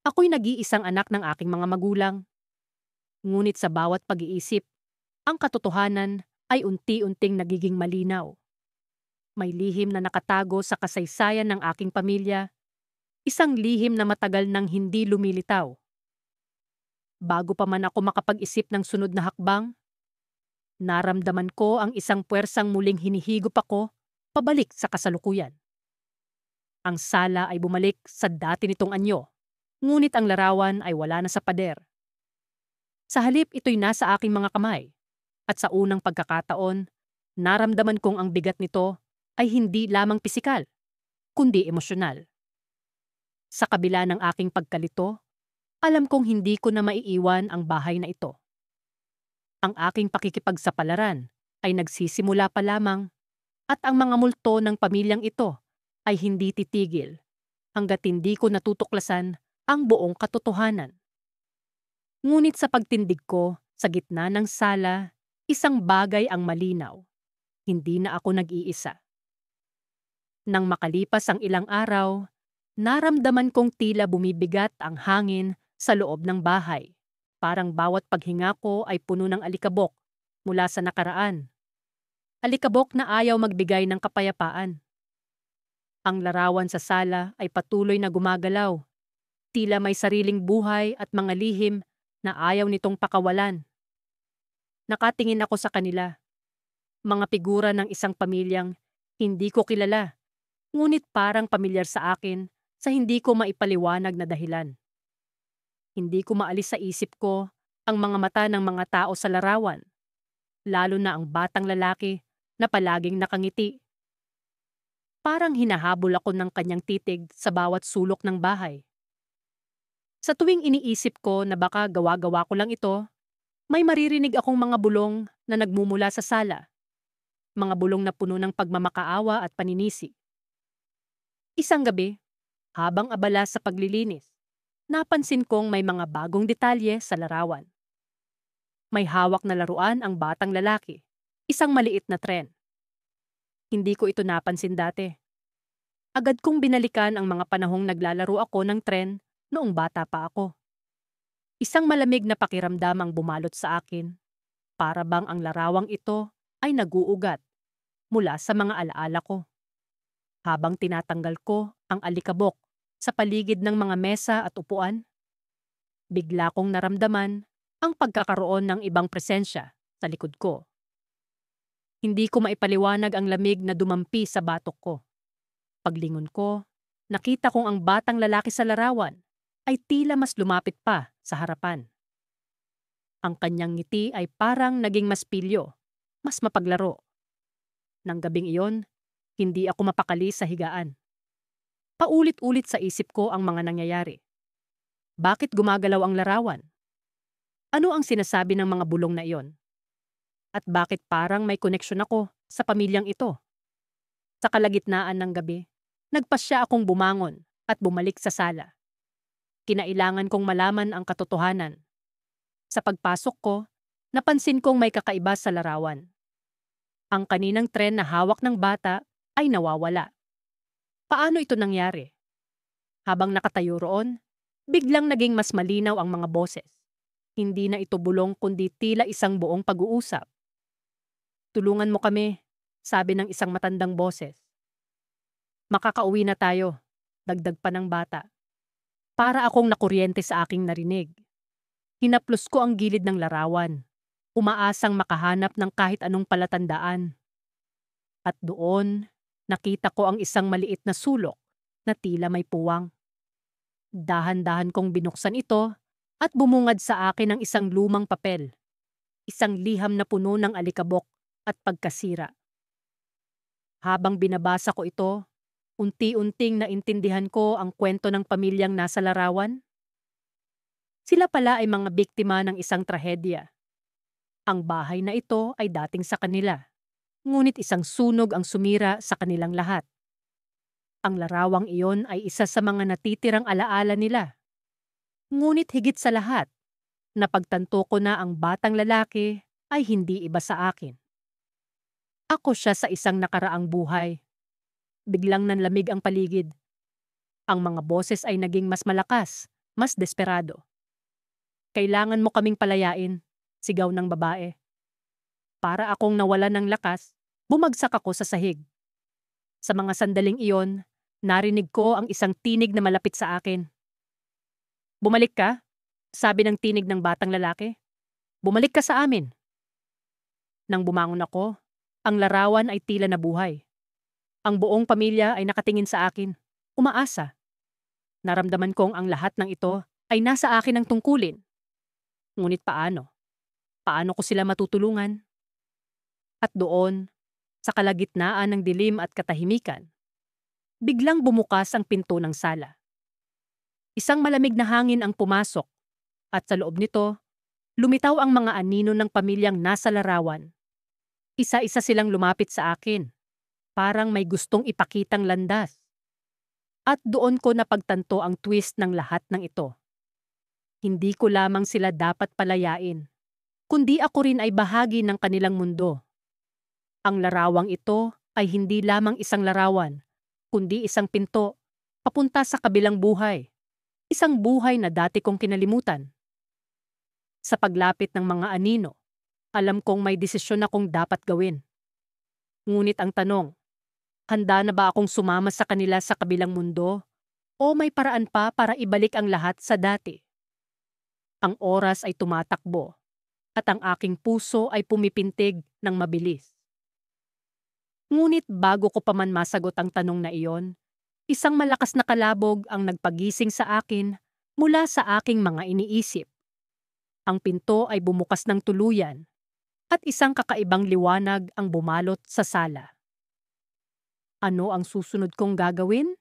Ako'y nag-iisang anak ng aking mga magulang. Ngunit sa bawat pag-iisip, ang katotohanan ay unti-unting nagiging malinaw. May lihim na nakatago sa kasaysayan ng aking pamilya, isang lihim na matagal nang hindi lumilitaw. Bago pa man ako makapag-isip ng sunod na hakbang, naramdaman ko ang isang puwersang muling hinihigop ako pabalik sa kasalukuyan. Ang sala ay bumalik sa dati nitong anyo, ngunit ang larawan ay wala na sa pader. Sa halip ito'y nasa aking mga kamay, at sa unang pagkakataon, naramdaman kong ang bigat nito ay hindi lamang pisikal, kundi emosyonal. Sa kabila ng aking pagkalito, alam kong hindi ko na maiiwan ang bahay na ito. Ang aking pakikipagsapalaran ay nagsisimula pa lamang at ang mga multo ng pamilyang ito ay hindi titigil hanggat hindi ko natutuklasan ang buong katotohanan. Ngunit sa pagtindig ko sa gitna ng sala, isang bagay ang malinaw. Hindi na ako nag-iisa. Nang makalipas ang ilang araw, naramdaman kong tila bumibigat ang hangin sa loob ng bahay. Parang bawat paghinga ko ay puno ng alikabok mula sa nakaraan. Alikabok na ayaw magbigay ng kapayapaan. Ang larawan sa sala ay patuloy na gumagalaw. Tila may sariling buhay at mga lihim na ayaw nitong pakawalan. Nakatingin ako sa kanila. Mga figura ng isang pamilyang hindi ko kilala, ngunit parang pamilyar sa akin sa hindi ko maipaliwanag na dahilan. Hindi ko maalis sa isip ko ang mga mata ng mga tao sa larawan, lalo na ang batang lalaki na palaging nakangiti. Parang hinahabol ako ng kanyang titig sa bawat sulok ng bahay. Sa tuwing iniisip ko na baka gawa-gawa ko lang ito, may maririnig akong mga bulong na nagmumula sa sala. mga bulong na puno ng pagmamakaawa at paninisi. Isang gabi, habang abala sa paglilinis, napansin kong may mga bagong detalye sa larawan. May hawak na laruan ang batang lalaki, isang maliit na tren. Hindi ko ito napansin dati. Agad kong binalikan ang mga panahong naglalaro ako ng tren noong bata pa ako. Isang malamig na pakiramdam ang bumalot sa akin, para bang ang larawang ito ay naguugat mula sa mga alaala ko. Habang tinatanggal ko ang alikabok sa paligid ng mga mesa at upuan, bigla kong naramdaman ang pagkakaroon ng ibang presensya sa likod ko. Hindi ko maipaliwanag ang lamig na dumampi sa batok ko. Paglingon ko, nakita kong ang batang lalaki sa larawan ay tila mas lumapit pa sa harapan. Ang kanyang ngiti ay parang naging mas pilyo, mas mapaglaro. Nang gabing iyon, hindi ako mapakali sa higaan. Paulit-ulit sa isip ko ang mga nangyayari. Bakit gumagalaw ang larawan? Ano ang sinasabi ng mga bulong na iyon? At bakit parang may koneksyon ako sa pamilyang ito? Sa kalagitnaan ng gabi, nagpasya akong bumangon at bumalik sa sala. Kinailangan kong malaman ang katotohanan. Sa pagpasok ko, napansin kong may kakaiba sa larawan. Ang kaninang tren na hawak ng bata ay nawawala. Paano ito nangyari? Habang nakatayo roon, biglang naging mas malinaw ang mga boses. Hindi na ito bulong kundi tila isang buong pag-uusap. "Tulungan mo kami," sabi ng isang matandang boses. "Makakauwi na tayo," dagdag pa ng bata. Para akong nakuryente sa aking narinig. Hinaplos ko ang gilid ng larawan, umaasang makahanap ng kahit anong palatandaan. At doon, nakita ko ang isang maliit na sulok na tila may puwang. Dahan-dahan kong binuksan ito at bumungad sa akin ang isang lumang papel. Isang liham na puno ng alikabok at pagkasira. Habang binabasa ko ito, unti-unting naintindihan ko ang kwento ng pamilyang nasa larawan. Sila pala ay mga biktima ng isang trahedya. Ang bahay na ito ay dating sa kanila, ngunit isang sunog ang sumira sa kanilang lahat. Ang larawang iyon ay isa sa mga natitirang alaala nila. Ngunit higit sa lahat, napagtanto ko na ang batang lalaki ay hindi iba sa akin. Ako siya sa isang nakaraang buhay. Biglang nanlamig ang paligid. Ang mga boses ay naging mas malakas, mas desperado. "Kailangan mo kaming palayain," sigaw ng babae. Para akong nawalan ng lakas, bumagsak ako sa sahig. Sa mga sandaling iyon, narinig ko ang isang tinig na malapit sa akin. "Bumalik ka," sabi ng tinig ng batang lalaki. "Bumalik ka sa amin." Nang bumangon ako, ang larawan ay tila nabuhay. Ang buong pamilya ay nakatingin sa akin, umaasa. Naramdaman kong ang lahat ng ito ay nasa akin ang tungkulin. Ngunit paano? Paano ko sila matutulungan? At doon, sa kalagitnaan ng dilim at katahimikan, biglang bumukas ang pinto ng sala. Isang malamig na hangin ang pumasok at sa loob nito, lumitaw ang mga anino ng pamilyang nasa larawan. Isa-isa silang lumapit sa akin, parang may gustong ipakitang landas. At doon ko napagtanto ang twist ng lahat ng ito. Hindi ko lamang sila dapat palayain, kundi ako rin ay bahagi ng kanilang mundo. Ang larawang ito ay hindi lamang isang larawan, kundi isang pinto, papunta sa kabilang buhay. Isang buhay na dati kong kinalimutan. Sa paglapit ng mga anino, alam kong may desisyon akong dapat gawin. Ngunit ang tanong, handa na ba akong sumama sa kanila sa kabilang mundo o may paraan pa para ibalik ang lahat sa dati? Ang oras ay tumatakbo at ang aking puso ay pumipintig ng mabilis. Ngunit bago ko pa man masagot ang tanong na iyon, isang malakas na kalabog ang nagpagising sa akin mula sa aking mga iniisip. Ang pinto ay bumukas ng tuluyan at isang kakaibang liwanag ang bumalot sa sala. Ano ang susunod kong gagawin?